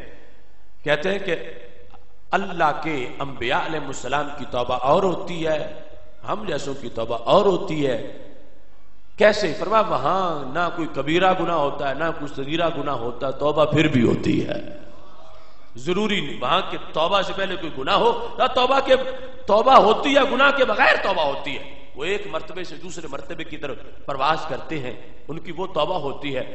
کہتے ہیں کہ اللہ کے انبیاء علیہ السلام کی توبہ اور ہوتی ہے، ہم جیسوں کی توبہ اور ہوتی ہے۔ کیسے؟ فرمایا وہاں نہ کوئی کبیرہ گناہ ہوتا ہے نہ کوئی صغیرہ گناہ ہوتا ہے، توبہ پھر بھی ہوتی ہے۔ ضروری نہیں وہاں کے توبہ سے پہلے کوئی گناہ ہو، نہ توبہ ہوتی ہے، گناہ کے بغیر توبہ ہوتی ہے، وہ ایک مرتبے سے دوسرے مرتبے کی طرف پرواز کرتے ہیں، ان کی وہ توبہ ہوتی ہے۔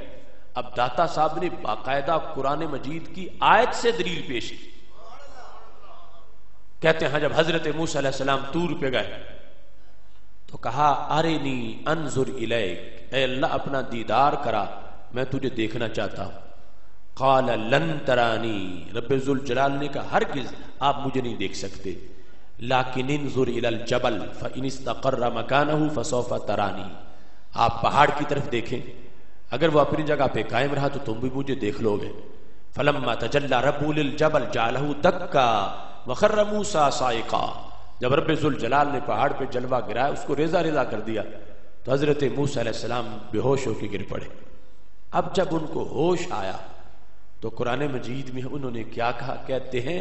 اب داتا صاحب نے باقاعدہ قرآن مجید کی آیت سے دلیل پیش کی، کہتے ہیں جب حضرت موسیٰ علیہ السلام طور پہ گئے تو کہا ارنی انظر الیک، اے اللہ اپنا دیدار کرا، میں تجھے دیکھنا چاہتا ہوں۔ قال لن ترانی، رب ذوالجلال نے کہا ہرگز آپ مجھے نہیں دیکھ سکتے، لیکن انظر الی الجبل فإن استقر مکانہ فسوف ترانی، آپ پہاڑ کی طرف دیکھیں، اگر وہ اپنی جگہ پہ قائم رہا تو تم بھی مجھے دیکھ لو گے۔ فلما تجلی ربہ للجبل جعلہ دکا وخر موسیٰ صاعقا، جب رب ذوالجلال نے پہاڑ پہ جلوہ گرایا، اس کو ریزہ ریزہ کر دیا، تو حضرت موسیٰ علیہ السلام بے ہوش ہو کے گر پڑے۔ اب جب ان کو ہوش آیا تو قرآن مجید میں انہوں نے کیا کہا؟ کہتے ہیں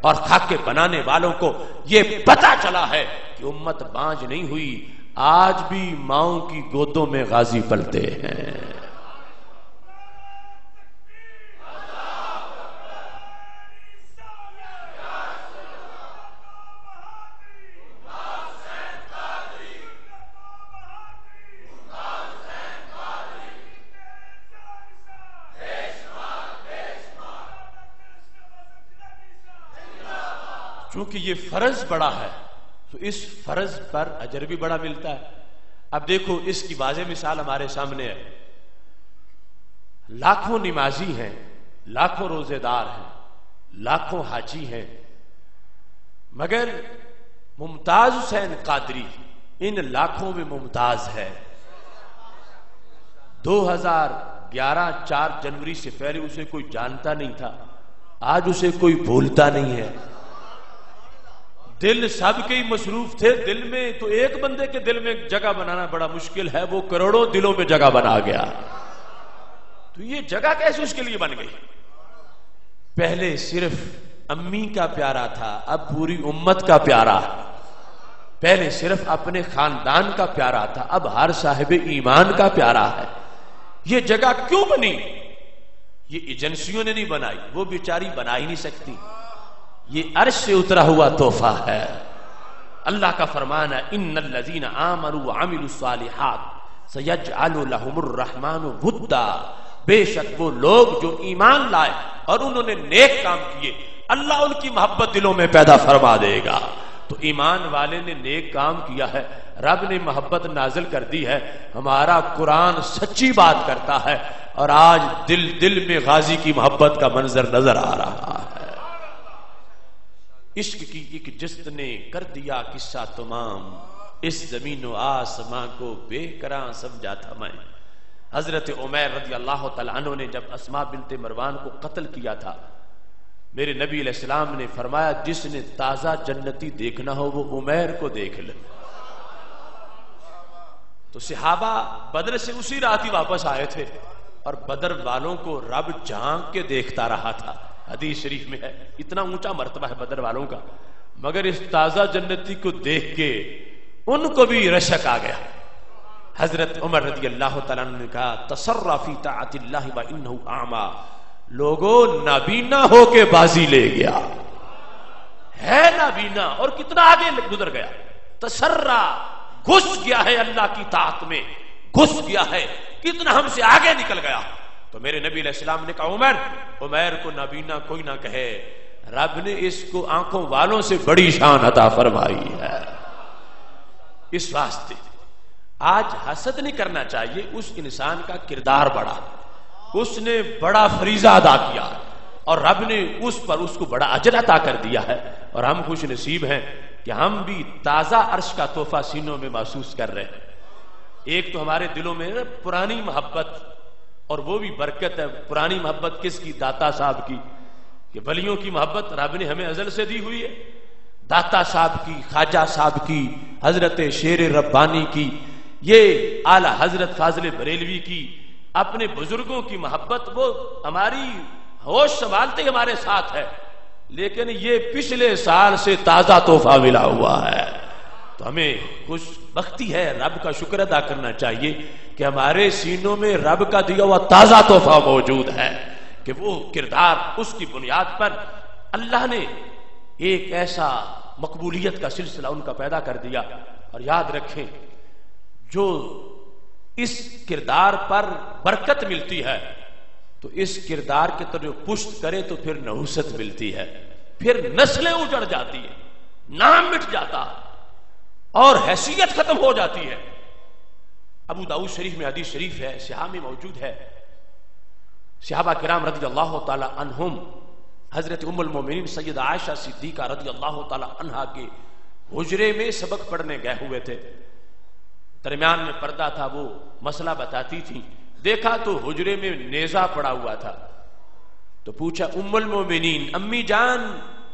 اور خاکے بنانے والوں کو یہ پتا چلا ہے کہ امت بانج نہیں ہوئی، آج بھی ماؤں کی گودوں میں غازی پلتے ہیں۔ چونکہ یہ فرض بڑا ہے تو اس فرض پر اجر بھی بڑا ملتا ہے۔ اب دیکھو اس کی واضح مثال ہمارے سامنے ہے، لاکھوں نمازی ہیں، لاکھوں روزے دار ہیں، لاکھوں حاجی ہیں، مگر ممتاز حسین قادری ان لاکھوں میں ممتاز ہے۔ 2011 4 جنوری سے پہلے اسے کوئی جانتا نہیں تھا، آج اسے کوئی بھولتا نہیں ہے۔ دل سب کے ہی مصروف تھے، دل میں تو ایک بندے کے دل میں جگہ بنانا بڑا مشکل ہے، وہ کروڑوں دلوں میں جگہ بنا گیا۔ تو یہ جگہ کیسے اس کے لیے بن گئی؟ پہلے صرف امی کا پیارا تھا، اب پوری امت کا پیارا ہے۔ پہلے صرف اپنے خاندان کا پیارا تھا، اب ہر صاحب ایمان کا پیارا ہے۔ یہ جگہ کیوں بنی؟ یہ ایجنسیوں نے نہیں بنائی، وہ بیچاری بنا ہی نہیں سکتی، یہ عرش سے اترا ہوا تحفہ ہے۔ اللہ کا فرمان ہے، ان الذین آمنوا وعملوا الصالحات سیجعل لهم الرحمن ودا، بے شک وہ لوگ جو ایمان لائے اور انہوں نے نیک کام کیے، اللہ ان کی محبت دلوں میں پیدا فرما دے گا۔ تو ایمان والے نے نیک کام کیا ہے، رب نے محبت نازل کر دی ہے۔ ہمارا قرآن سچی بات کرتا ہے، اور آج دل دل میں غازی کی محبت کا منظر نظر آ رہا ہے۔ عشق کی ایک جست نے کر دیا قصہ تمام، اس زمین و آسماں کو بے کراں سمجھا تھا میں۔ حضرت عمیر رضی اللہ تعالیٰ عنہ نے جب اسماء بنت مروان کو قتل کیا تھا، میرے نبی علیہ السلام نے فرمایا جس نے تازہ جنتی دیکھنا ہو وہ عمیر کو دیکھ لے۔ تو صحابہ بدر سے اسی رات ہی واپس آئے تھے، اور بدر والوں کو رب جھانک کے دیکھتا رہا تھا۔ حدیث شریف میں ہے، اتنا اونچا مرتبہ ہے بدر والوں کا، مگر اس تازہ جنتی کو دیکھ کے ان کو بھی رشک آ گیا۔ حضرت عمر رضی اللہ تعالیٰ عنہ نے کہا تسرع فی طاعت اللہ وانہ اعمی، لوگوں نابینا ہو کے بازی لے گیا ہے، نابینا اور کتنا آگے گزر گیا، تسرع گھس گیا ہے اللہ کی طاعت میں، گھس گیا ہے، کتنا ہم سے آگے نکل گیا۔ تو میرے نبی علیہ السلام نے کہا عمیر کو نابینا کوئی نہ کہے، رب نے اس کو آنکھوں والوں سے بڑی شان عطا فرمائی ہے۔ اس واسطے آج حسد نہیں کرنا چاہیے، اس انسان کا کردار بڑا، اس نے بڑا فریضہ ادا کیا اور رب نے اس پر اس کو بڑا اجر عطا کر دیا ہے، اور ہم خوش نصیب ہیں کہ ہم بھی تازہ عرش کا تحفہ سینوں میں محسوس کر رہے ہیں۔ ایک تو ہمارے دلوں میں پرانی محبت، اور وہ بھی برکت ہے۔ پرانی محبت کس کی؟ داتا صاحب کی، کہ ولیوں کی محبت رب نے ہمیں ازل سے دی ہوئی ہے، داتا صاحب کی، خواجہ صاحب کی، حضرت شیر ربانی کی، یہ اعلی حضرت فاضل بریلوی کی، اپنے بزرگوں کی محبت، وہ ہماری ہوش سنبھالتے ہی ہمارے ساتھ ہے، لیکن یہ پچھلے سال سے تازہ تحفہ ملا ہوا ہے۔ تو ہمیں خوش بختی ہے، رب کا شکر ادا کرنا چاہیے کہ ہمارے سینوں میں رب کا دیا ہوا تازہ تحفہ موجود ہے، کہ وہ کردار، اس کی بنیاد پر اللہ نے ایک ایسا مقبولیت کا سلسلہ ان کا پیدا کر دیا۔ اور یاد رکھیں، جو اس کردار پر برکت ملتی ہے تو اس کردار کے طرف پشت کرے تو پھر نحوست ملتی ہے، پھر نسلیں اجڑ جاتی ہیں، نام مٹ جاتا اور حیثیت ختم ہو جاتی ہے۔ ابو داؤد شریف میں حدیث شریف ہے، صحاح میں موجود ہے، صحابہ کرام رضی اللہ تعالی عنہم حضرت ام المومنین سیدہ عائشہ صدیقہ رضی اللہ تعالی عنہا کے حجرے میں سبق پڑھنے گئے ہوئے تھے، درمیان میں پردہ تھا، وہ مسئلہ بتاتی تھی، دیکھا تو حجرے میں نیزہ پڑا ہوا تھا، تو پوچھا ام المومنین امی جان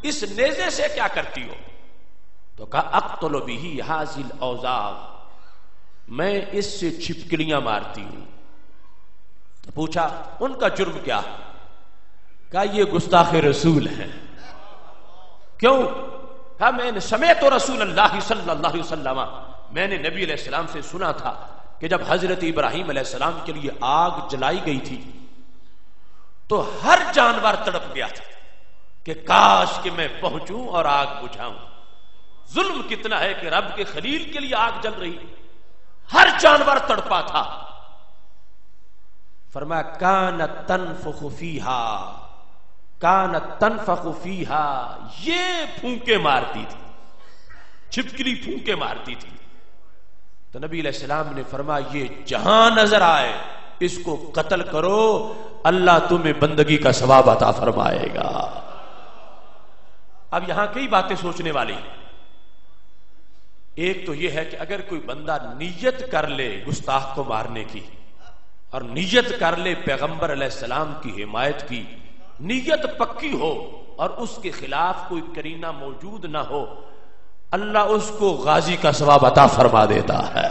اس نیزے سے کیا کرتی ہو؟ تو کہا اقتل بہ ھذی الاوزاغ، میں اس سے چھپکلیاں مارتی ہوں۔ تو پوچھا ان کا جرم کیا؟ کہا یہ گستاخ رسول ہے، کیوں؟ کہا میں نے سمعت رسول اللہ صلی اللہ علیہ وسلم، میں نے نبی علیہ السلام سے سنا تھا کہ جب حضرت ابراہیم علیہ السلام کے لیے آگ جلائی گئی تھی تو ہر جانور تڑپ گیا تھا کہ کاش کہ میں پہنچوں اور آگ بجھاؤں۔ ظلم کتنا ہے کہ رب کے خلیل کے لیے آگ جل رہی، ہر جانور تڑپا تھا۔ فرمایا کانت تنفخ فیہا، کانت تنفخ فیہا، یہ پھونکے مارتی تھی، چھپکلی پھونکے مارتی تھی۔ تو نبی علیہ السلام نے فرمایا یہ جہاں نظر آئے اس کو قتل کرو، اللہ تمہیں بندگی کا ثواب عطا فرمائے گا۔ اب یہاں کئی باتیں سوچنے والی، ایک تو یہ ہے کہ اگر کوئی بندہ نیت کر لے گستاخ کو مارنے کی اور نیت کر لے پیغمبر علیہ السلام کی حمایت کی، نیت پکی ہو اور اس کے خلاف کوئی کرینہ موجود نہ ہو، اللہ اس کو غازی کا ثواب عطا فرما دیتا ہے۔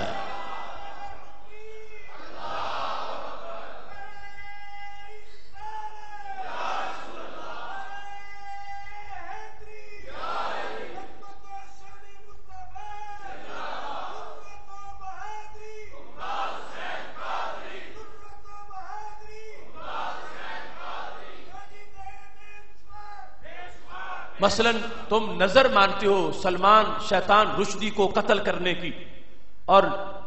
مثلا تم نظر مانتے ہو سلمان شیطان رشدی کو قتل کرنے کی، اور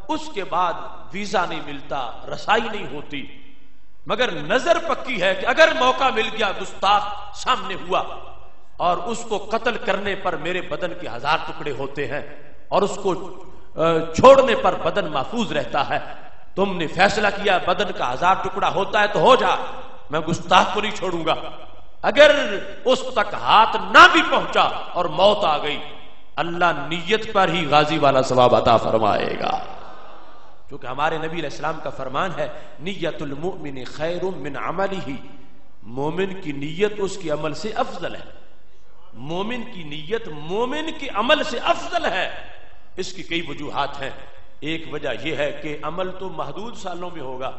اس کے بعد ویزا نہیں ملتا، رسائی نہیں ہوتی، مگر نظر پکی ہے کہ اگر موقع مل گیا گستاخ سامنے ہوا اور اس کو قتل کرنے پر میرے بدن کے 1000 ٹکڑے ہوتے ہیں اور اس کو چھوڑنے پر بدن محفوظ رہتا ہے، تم نے فیصلہ کیا بدن کا 1000 ٹکڑا ہوتا ہے تو ہو جا، میں گستاخ کو نہیں چھوڑوں گا۔ اگر اس تک ہاتھ نہ بھی پہنچا اور موت آ گئی، اللہ نیت پر ہی غازی والا ثواب عطا فرمائے گا، کیونکہ ہمارے نبی علیہ السلام کا فرمان ہے نیت المؤمن خیر من عملہ، مومن کی نیت اس کے عمل سے افضل ہے، مومن کی نیت مومن کے عمل سے افضل ہے۔ اس کی کئی وجوہات ہیں، ایک وجہ یہ ہے کہ عمل تو محدود سالوں میں ہوگا،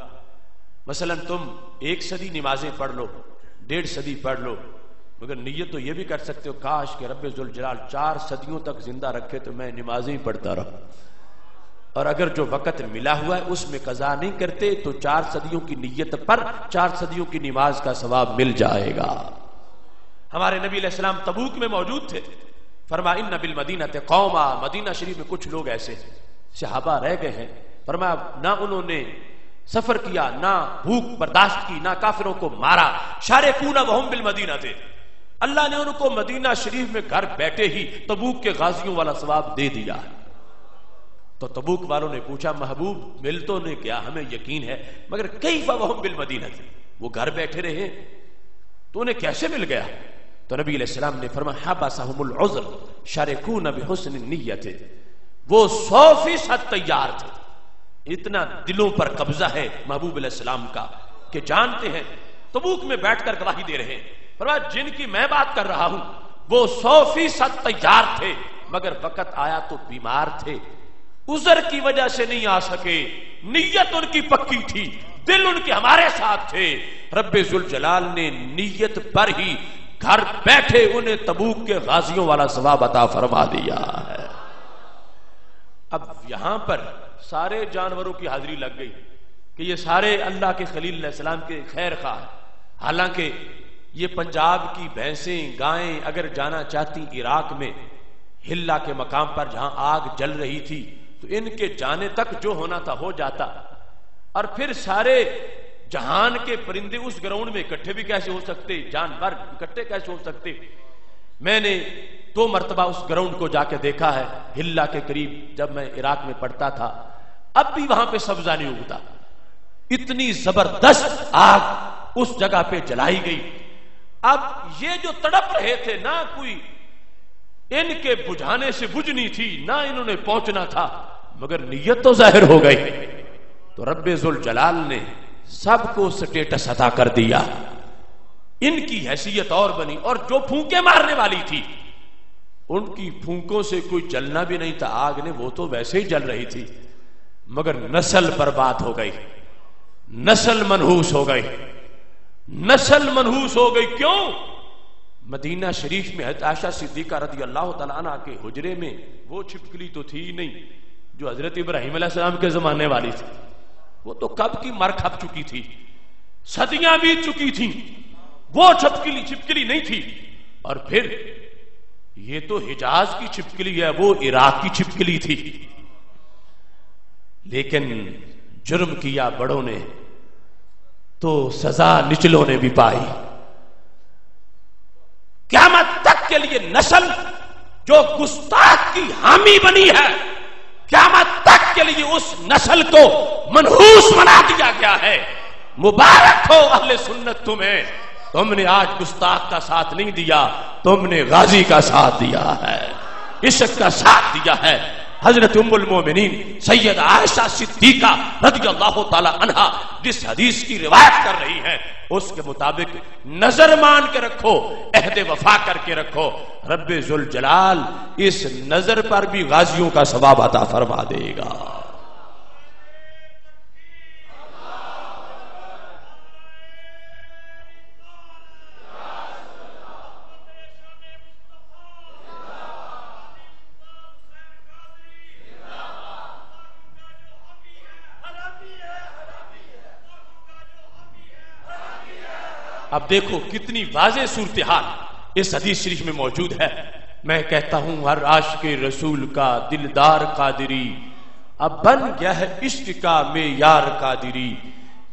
مثلا تم 1 صدی نمازیں پڑھ لو، 1.5 صدی پڑھ لو، مگر نیت تو یہ بھی کر سکتے ہو کاش کہ رب ذوالجلال 4 صدیوں تک زندہ رکھے تو میں نمازیں ہی پڑھتا رہا، اور اگر جو وقت ملا ہوا ہے اس میں قضا نہیں کرتے تو 4 صدیوں کی نیت پر 4 صدیوں کی نماز کا ثواب مل جائے گا۔ ہمارے نبی علیہ السلام تبوک میں موجود تھے، فرمایا ان بالمدینۃ قوما، مدینہ شریف میں کچھ لوگ ایسے صحابہ رہ گئے ہیں، فرمایا نہ انہوں نے سفر کیا، نہ بھوک برداشت کی، نہ کافروں کو مارا، شارکون وہم بالمدینہ تھے، اللہ نے ان کو مدینہ شریف میں گھر بیٹھے ہی تبوک کے غازیوں والا ثواب دے دیا۔ تو تبوک والوں نے پوچھا محبوب مل تو نے کیا، ہمیں یقین ہے، مگر کیف وہم بالمدینہ تھے، وہ گھر بیٹھے رہے تو انہیں کیسے مل گیا؟ تو نبی علیہ السلام نے فرمایا حبسہم العذر شارکون بحسن النیۃ، وہ 100% تیار تھے، اتنا دلوں پر قبضہ ہے محبوب علیہ السلام کا کہ جانتے ہیں، تبوک میں بیٹھ کر گواہی دے رہے ہیں، فرمایا جن کی میں بات کر رہا ہوں وہ 100% تیار تھے، مگر وقت آیا تو بیمار تھے، عذر کی وجہ سے نہیں آ سکے، نیت ان کی پکی تھی، دل ان کے ہمارے ساتھ تھے، رب ذوالجلال نے نیت پر ہی گھر بیٹھے انہیں تبوک کے غازیوں والا ثواب عطا فرما دیا ہے۔ اب یہاں پر سارے جانوروں کی حاضری لگ گئی کہ یہ سارے اللہ کے خلیل علیہ السلام کے خیر خواہ، حالانکہ یہ پنجاب کی بھینسیں گائیں اگر جانا چاہتی عراق میں ہلا کے مقام پر جہاں آگ جل رہی تھی تو ان کے جانے تک جو ہونا تھا ہو جاتا، اور پھر سارے جہان کے پرندے اس گراؤنڈ میں اکٹھے بھی کیسے ہو سکتے، جانور اکٹھے کیسے ہو سکتے؟ میں نے 2 مرتبہ اس گراؤنڈ کو جا کے دیکھا ہے ہلا کے قریب، جب میں عراق میں پڑھتا تھا، اب بھی وہاں پہ سبزہ نہیں اگتا، اتنی زبردست آگ اس جگہ پہ جلائی گئی۔ اب یہ جو تڑپ رہے تھے نہ کوئی ان کے بجھانے سے بجھنی تھی، نہ انہوں نے پہنچنا تھا، مگر نیت تو ظاہر ہو گئی، تو رب ذوالجلال نے سب کو سٹیٹس عطا کر دیا، ان کی حیثیت اور بنی، اور جو پھونکے مارنے والی تھی ان کی پھونکوں سے کوئی جلنا بھی نہیں تھا، آگ نے وہ تو ویسے ہی جل رہی تھی، مگر نسل برباد ہو گئی، نسل منحوس ہو گئی، نسل منحوس ہو گئی۔ کیوں؟ مدینہ شریف میں حضرت عائشہ صدیقہ رضی اللہ تعالیٰ عنہ کے حجرے میں وہ چھپکلی تو تھی ہی نہیں جو حضرت ابراہیم علیہ السلام کے زمانے والی تھی، وہ تو کب کی مر کھپ چکی تھی، صدیاں بیت چکی تھیں، وہ چھپکلی نہیں تھی۔ اور پھر یہ تو حجاز کی چھپکلی ہے، وہ عراق کی چھپکلی تھی۔ لیکن جرم کیا بڑوں نے تو سزا نچلوں نے بھی پائی۔ قیامت تک کے لیے نسل جو گستاخ کی حامی بنی ہے، قیامت تک کے لیے اس نسل کو منحوس بنا دیا گیا ہے۔ مبارک ہو اہل سنت تمہیں، تم نے آج گستاخ کا ساتھ نہیں دیا، تم نے غازی کا ساتھ دیا ہے، عشق کا ساتھ دیا ہے۔ حضرت ام المومنین سید عائشہ صدیقہ رضی اللہ تعالی عنہا جس حدیث کی روایت کر رہی ہیں اس کے مطابق نظر مان کے رکھو، عہد وفا کر کے رکھو، رب ذوالجلال اس نظر پر بھی غازیوں کا ثواب عطا فرما دے گا۔ اب دیکھو کتنی واضح صورتحال اس حدیث شریف میں موجود ہے۔ میں کہتا ہوں ہر عاشق رسول کا دلدار قادری، اب بن گیا ہے عشق کا معیار قادری،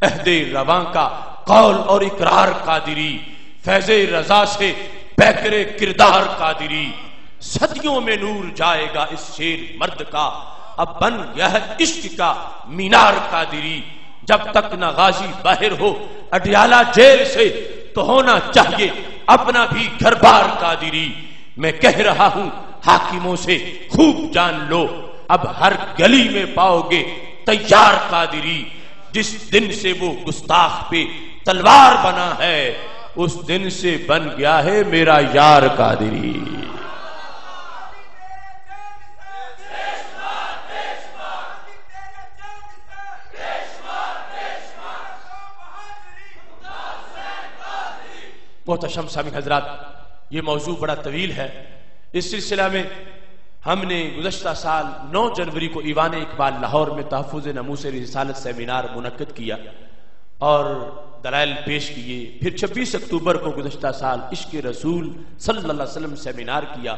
عہد رواں کا قول اور اقرار قادری، فیض رضا سے پیکر کردار قادری، صدیوں میں نور جائے گا اس شیر مرد کا، اب بن گیا ہے عشق کا مینار قادری، جب تک نہ غازی باہر ہو اڈیالہ جیل سے تو ہونا چاہیے اپنا بھی گھر بار قادری۔ میں کہہ رہا ہوں حاکموں سے خوب جان لو، اب ہر گلی میں پاؤ گے تیار قادری، جس دن سے وہ گستاخ پہ تلوار بنا ہے اس دن سے بن گیا ہے میرا یار قادری۔ محتشم سامعین حضرات، یہ موضوع بڑا طویل ہے۔ اس سلسلہ میں ہم نے گزشتہ سال 9 جنوری کو ایوان اقبال لاہور میں تحفظ ناموس رسالت سیمینار منعقد کیا اور دلائل پیش کیے، پھر 26 اکتوبر کو گزشتہ سال عشق رسول صلی اللہ علیہ وسلم سیمینار کیا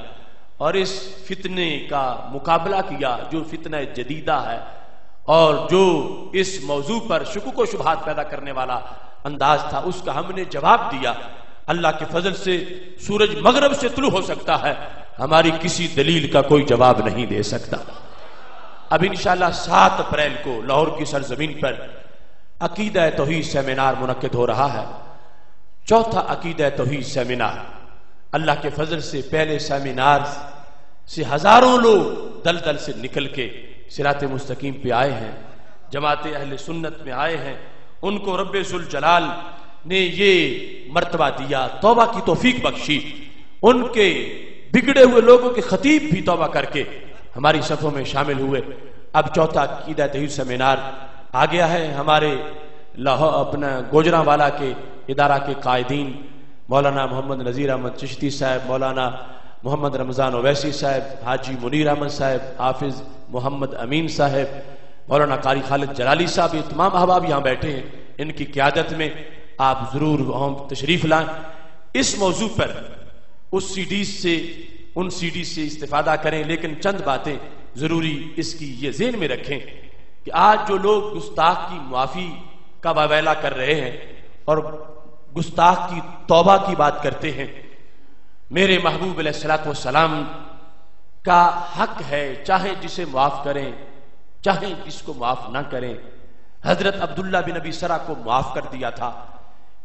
اور اس فتنے کا مقابلہ کیا جو فتنہ جدیدہ ہے اور جو اس موضوع پر شکوک و شبہات پیدا کرنے والا انداز تھا، اس کا ہم نے جواب دیا۔ اللہ کے فضل سے سورج مغرب سے طلوع ہو سکتا ہے، ہماری کسی دلیل کا کوئی جواب نہیں دے سکتا۔ اب انشاءاللہ 7 اپریل کو لاہور کی سرزمین پر عقیدہ توحید سیمینار منعقد ہو رہا ہے، 4تھا عقیدہ توحید سیمینار۔ اللہ کے فضل سے پہلے سیمینار سے ہزاروں لوگ دلدل سے نکل کے صراط مستقیم پہ آئے ہیں، جماعت اہل سنت میں آئے ہیں، ان کو رب ذوالجلال نے یہ مرتبہ دیا، توبہ کی توفیق بخشی، ان کے بگڑے ہوئے لوگوں کے خطیب بھی توبہ کر کے ہماری صفوں میں شامل ہوئے۔ اب 4تھا عقیدہ توحید سیمینار آ گیا ہے۔ ہمارے لاہور اپنا گوجرانوالا کے ادارہ کے قائدین مولانا محمد نذیر احمد چشتی صاحب، مولانا محمد رمضان اویسی صاحب، حاجی منیر احمد صاحب، حافظ محمد امین صاحب، مولانا قاری خالد جلالی صاحب، یہ تمام احباب یہاں بیٹھے ہیں، ان کی قیادت میں آپ ضرور ہم تشریف لائیں۔ اس موضوع پر ان سی ڈی سے استفادہ کریں، لیکن چند باتیں ضروری اس کی یہ ذہن میں رکھیں کہ آج جو لوگ گستاخ کی معافی کا واویلا کر رہے ہیں اور گستاخ کی توبہ کی بات کرتے ہیں، میرے محبوب علیہ الصلوۃ والسلام کا حق ہے چاہے جسے معاف کریں چاہے جس کو معاف نہ کریں۔ حضرت عبداللہ بن ابی سرا کو معاف کر دیا تھا،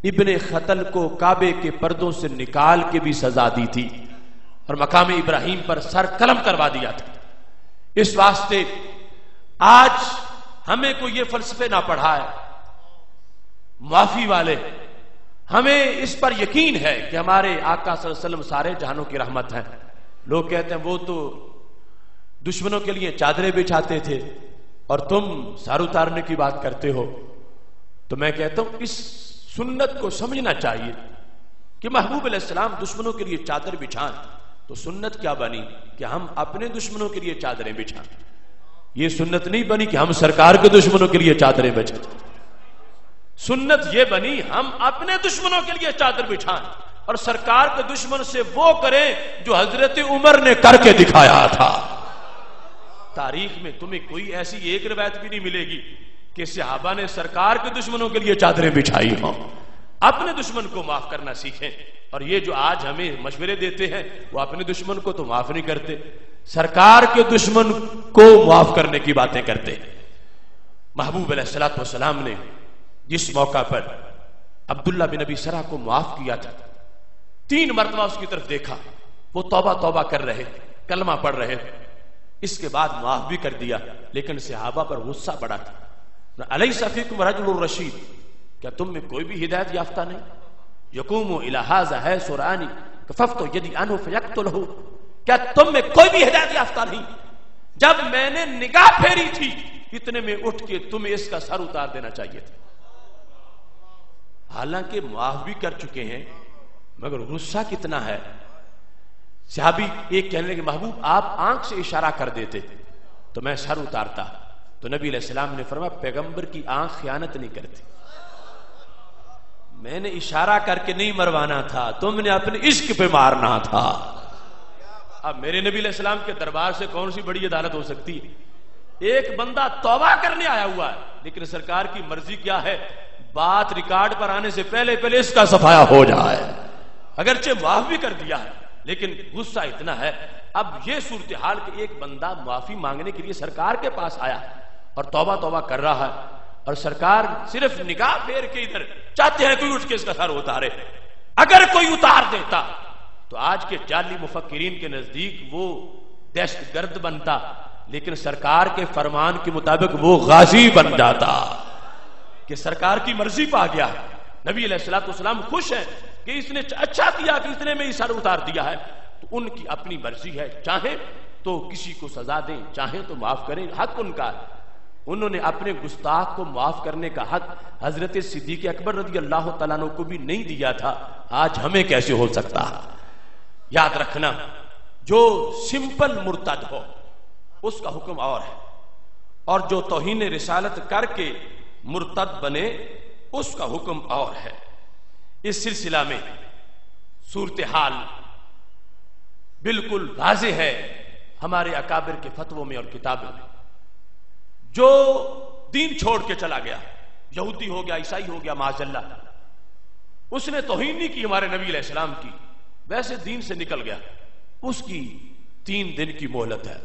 ابن خطل کو کعبے کے پردوں سے نکال کے بھی سزا دی تھی اور مقام ابراہیم پر سر قلم کروا دیا تھا۔ اس واسطے آج ہمیں کوئی یہ فلسفے نہ پڑھائے معافی والے، ہمیں اس پر یقین ہے کہ ہمارے آقا صلی اللہ علیہ وسلم سارے جہانوں کی رحمت ہیں۔ لوگ کہتے ہیں وہ تو دشمنوں کے لیے چادریں بچھاتے تھے اور تم سر اتارنے کی بات کرتے ہو، تو میں کہتا ہوں اس سنت کو سمجھنا چاہیے کہ محبوب علیہ السلام دشمنوں کے لیے چادر بچھائیں، تو سنت کیا بنی کہ ہم اپنے دشمنوں کے لیے چادریں بچھائیں. یہ سنت نہیں بنی کہ ہم سرکار کے دشمنوں کے لیے چادریں بچھائیں. سنت یہ بنی ہم اپنے دشمنوں کے لیے چادر بچھائیں اور سرکار کے دشمن سے وہ کریں جو حضرت عمر نے کر کے دکھایا تھا. تاریخ میں تمہیں کوئی ایسی ایک روایت بھی نہیں ملے گی کہ صحابہ نے سرکار کے دشمنوں کے لیے چادریں بچھائی ہوں. اپنے دشمن کو معاف کرنا سیکھیں. اور یہ جو آج ہمیں مشورے دیتے ہیں وہ اپنے دشمن کو تو معاف نہیں کرتے، سرکار کے دشمن کو معاف کرنے کی باتیں کرتے. محبوب علیہ الصلوۃ والسلام نے جس موقع پر عبداللہ بن ابی سرح کو معاف کیا تھا، 3 مرتبہ اس کی طرف دیکھا، وہ توبہ توبہ کر رہے، کلمہ پڑھ رہے، اس کے بعد معاف بھی کر دیا. لیکن صحابہ پر غصہ بڑا تھا. الیس فیکم رجل الرشید، کیا تم میں کوئی بھی ہدایت یافتہ نہیں؟ یقوم الی ھذا حیث رآنی کففت یدی عنہ فیقتلہ، کیا تم میں کوئی بھی ہدایت یافتہ نہیں؟ جب میں نے نگاہ پھیری تھی اتنے میں اٹھ کے تمہیں اس کا سر اتار دینا چاہیے تھا. حالانکہ معاف بھی کر چکے ہیں مگر غصہ کتنا ہے. صحابی ایک کہنے لگے محبوب آپ آنکھ سے اشارہ کر دیتے تو میں سر اتارتا. تو نبی علیہ السلام نے فرمایا پیغمبر کی آنکھ خیانت نہیں کرتی. میں نے اشارہ کر کے نہیں مروانا تھا، تم نے اپنے عشق پہ مارنا تھا. اب میرے نبی علیہ السلام کے دربار سے کون سی بڑی عدالت ہو سکتی ہے؟ ایک بندہ توبہ کرنے آیا ہوا ہے لیکن سرکار کی مرضی کیا ہے، بات ریکارڈ پر آنے سے پہلے اس کا صفایا ہو جائے. اگرچہ معاف بھی کر دیا ہے لیکن غصہ اتنا ہے. اب یہ صورتحال کہ ایک بندہ معافی مانگنے کے لیے سرکار کے پاس آیا اور توبہ کر رہا ہے اور سرکار صرف نگاہ پھیر کے ادھر چاہتے ہیں کوئی اٹھ کے اس کا سر اتارے. اگر کوئی اتار دیتا تو آج کے جعلی مفکرین کے نزدیک وہ دہشت گرد بنتا، لیکن سرکار کے فرمان کے مطابق وہ غازی بن جاتا کہ سرکار کی مرضی پا گیا. نبی علیہ الصلوۃ والسلام خوش ہیں کہ اس نے اچھا کیا کہ اس نے میں سر اتار دیا ہے. تو ان کی اپنی مرضی ہے، چاہیں تو کسی کو سزا دیں، چاہیں تو معاف کریں، حق ان کا. انہوں نے اپنے گستاخ کو معاف کرنے کا حق حضرت صدیق اکبر رضی اللہ تعالیٰ عنہ کو بھی نہیں دیا تھا. آج ہمیں کیسے ہو سکتا؟ یاد رکھنا جو سمپل مرتد ہو اس کا حکم اور ہے، اور جو توہین رسالت کر کے مرتد بنے اس کا حکم اور ہے. اس سلسلہ میں صورتحال بالکل واضح ہے ہمارے اکابر کے فتووں میں اور کتابوں میں. جو دین چھوڑ کے چلا گیا، یہودی ہو گیا، عیسائی ہو گیا، معاذ اللہ، اس نے توہین نہیں کی ہمارے نبی علیہ السلام کی، ویسے دین سے نکل گیا، اس کی 3 دن کی مہلت ہے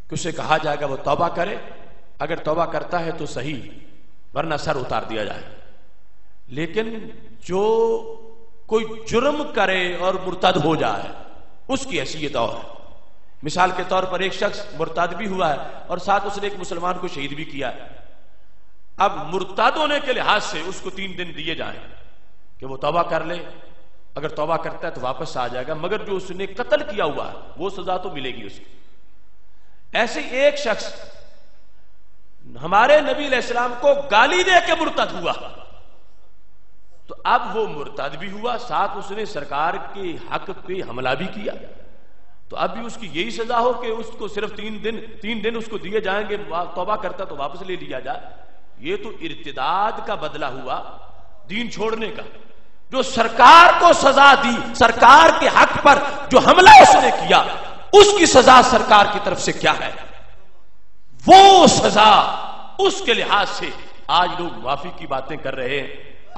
کہ اسے کہا جائے گا وہ توبہ کرے. اگر توبہ کرتا ہے تو صحیح، ورنہ سر اتار دیا جائے. لیکن جو کوئی جرم کرے اور مرتد ہو جائے اس کی حیثیت اور ہے. مثال کے طور پر ایک شخص مرتد بھی ہوا ہے اور ساتھ اس نے ایک مسلمان کو شہید بھی کیا ہے. اب مرتد ہونے کے لحاظ سے اس کو 3 دن دیے جائیں کہ وہ توبہ کر لے. اگر توبہ کرتا ہے تو واپس آ جائے گا، مگر جو اس نے قتل کیا ہوا ہے وہ سزا تو ملے گی اس کو. ایسے ایک شخص ہمارے نبی علیہ السلام کو گالی دے کے مرتد ہوا تو اب وہ مرتد بھی ہوا، ساتھ اس نے سرکار کے حق پہ حملہ بھی کیا. تو اب بھی اس کی یہی سزا ہو کہ اس کو صرف 3 دن اس کو دیے جائیں گے، توبہ کرتا تو واپس لے لیا جائے. یہ تو ارتداد کا بدلہ ہوا، دین چھوڑنے کا. جو سرکار کو سزا دی، سرکار کے حق پر جو حملہ اس نے کیا اس کی سزا سرکار کی طرف سے کیا ہے، وہ سزا اس کے لحاظ سے آج لوگ معافی کی باتیں کر رہے ہیں.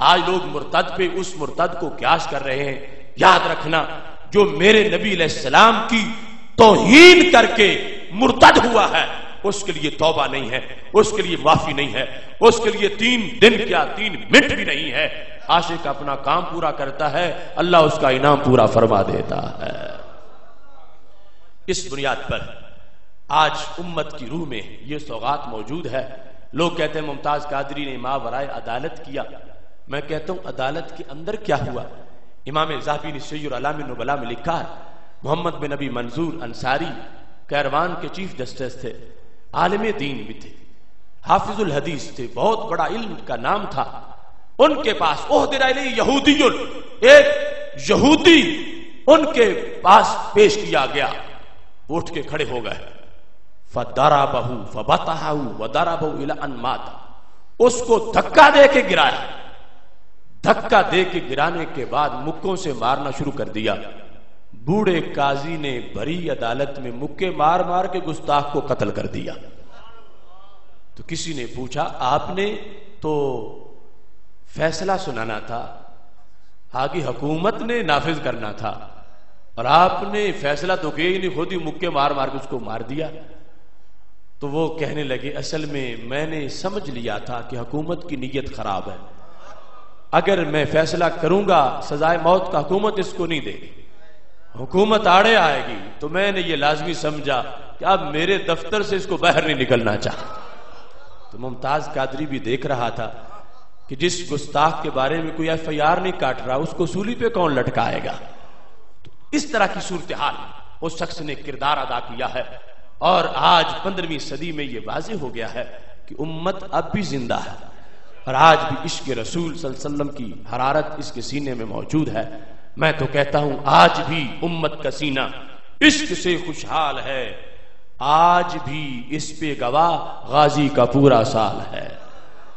آج لوگ مرتد پہ اس مرتد کو قیاس کر رہے ہیں. یاد رکھنا جو میرے نبی علیہ السلام کی توہین کر کے مرتد ہوا ہے اس کے لیے توبہ نہیں ہے، اس کے لیے معافی نہیں ہے، اس کے لیے 3 دن کیا 3 منٹ بھی نہیں ہے. عاشق اپنا کام پورا کرتا ہے، اللہ اس کا انعام پورا فرما دیتا ہے. اس بنیاد پر آج امت کی روح میں یہ سوغات موجود ہے. لوگ کہتے ہیں ممتاز قادری نے ماورائے عدالت کیا. میں کہتا ہوں عدالت کے اندر کیا ہوا. امام ذہبی نے سیر اعلام النبلاء میں لکھا ہے محمد بن نبی منظور انصاری کیروان کے چیف جسٹس تھے، عالم دین بھی تھے، حافظ الحدیث تھے، بہت بڑا علم کا نام تھا. ان کے پاس احضر الیہ یہودی، ایک یہودی ان کے پاس پیش کیا گیا، اٹھ کے کھڑے ہو گئے، فَضَرَبَهُ فَبَطَحَهُ وَضَرَبَهُ إِلَىٰ أَن مَاتَ، اس کو دھکا دے کے گرایا، دھکا دے کے گرانے کے بعد مکوں سے مارنا شروع کر دیا۔ بوڑھے قاضی نے بھری عدالت میں مکے مار مار کے گستاخ کو قتل کر دیا۔ تو کسی نے پوچھا آپ نے تو فیصلہ سنانا تھا، آگے حکومت نے نافذ کرنا تھا، اور آپ نے فیصلہ تو کیا ہی نہیں، خود ہی مکے مار مار کے اس کو مار دیا۔ تو وہ کہنے لگے اصل میں نے سمجھ لیا تھا کہ حکومت کی نیت خراب ہے، اگر میں فیصلہ کروں گا سزائے موت کا حکومت اس کو نہیں دے گی، حکومت آڑے آئے گی، تو میں نے یہ لازمی سمجھا کہ اب میرے دفتر سے اس کو باہر نہیں نکلنا چاہتا۔ تو ممتاز قادری بھی دیکھ رہا تھا کہ جس گستاخ کے بارے میں کوئی ایف آئی آر نہیں کاٹ رہا، اس کو سولی پہ کون لٹکائے گا۔ تو اس طرح کی صورتحال اس شخص نے کردار ادا کیا ہے، اور آج 15ویں صدی میں یہ واضح ہو گیا ہے کہ امت اب بھی زندہ ہے، اور آج بھی عشق رسول صلی اللہ علیہ وسلم کی حرارت اس کے سینے میں موجود ہے۔ میں تو کہتا ہوں آج بھی امت کا سینہ عشق سے خوشحال ہے، آج بھی اس پہ گواہ غازی کا پورا سال ہے۔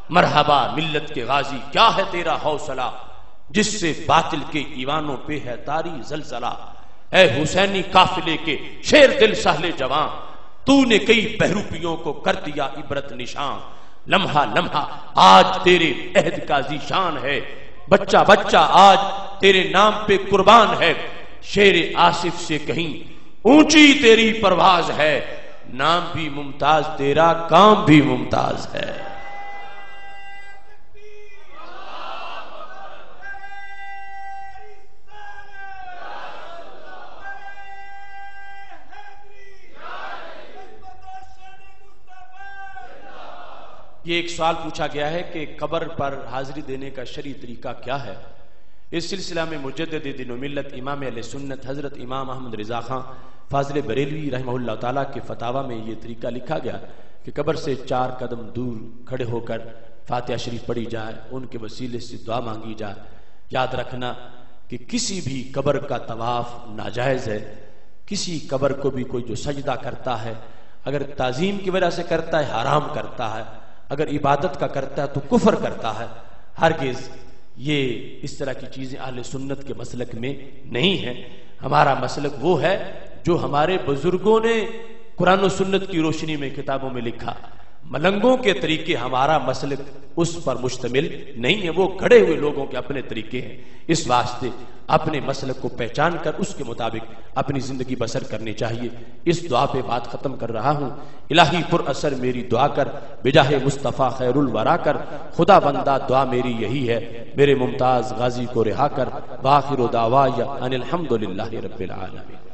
مرحبا ملت کے غازی کیا ہے تیرا حوصلہ، جس سے باطل کے ایوانوں پہ ہے طاری زلزلہ۔ اے حسینی قافلے کے شیر دل سہل جوان، تو نے کئی بہروپیوں کو کر دیا عبرت نشان۔ لمحہ لمحہ آج تیرے عہد کا ذیشان ہے، بچہ بچہ آج تیرے نام پہ قربان ہے۔ شیر آصف سے کہیں اونچی تیری پرواز ہے، نام بھی ممتاز تیرا کام بھی ممتاز ہے۔ یہ ایک سوال پوچھا گیا ہے کہ قبر پر حاضری دینے کا شرعی طریقہ کیا ہے۔ اس سلسلہ میں مجدد دین و ملت امام اہل سنت حضرت امام احمد رضا خان فاضل بریلوی رحمہ اللہ تعالیٰ کے فتاوی میں یہ طریقہ لکھا گیا کہ قبر سے 4 قدم دور کھڑے ہو کر فاتحہ شریف پڑھی جائے، ان کے وسیلے سے دعا مانگی جائے۔ یاد رکھنا کہ کسی بھی قبر کا طواف ناجائز ہے، کسی قبر کو بھی کوئی جو سجدہ کرتا ہے اگر تعظیم کی وجہ سے کرتا ہے حرام کرتا ہے، اگر عبادت کا کرتا ہے تو کفر کرتا ہے۔ ہرگز یہ اس طرح کی چیزیں اہل سنت کے مسلک میں نہیں ہیں۔ ہمارا مسلک وہ ہے جو ہمارے بزرگوں نے قرآن و سنت کی روشنی میں کتابوں میں لکھا۔ ملنگوں کے طریقے ہمارا مسلک اس پر مشتمل نہیں ہے، وہ گھڑے ہوئے لوگوں کے اپنے طریقے ہیں۔ اس واسطے اپنے مسلک کو پہچان کر اس کے مطابق اپنی زندگی بسر کرنی چاہیے۔ اس دعا پہ بات ختم کر رہا ہوں۔ الہی پر اثر میری دعا کر، بجاہ مصطفیٰ خیر الورا کر، خدا بندہ دعا میری یہی ہے، میرے ممتاز غازی کو رہا کر۔ وآخر دعوایا ان الحمدللہ رب العالمین۔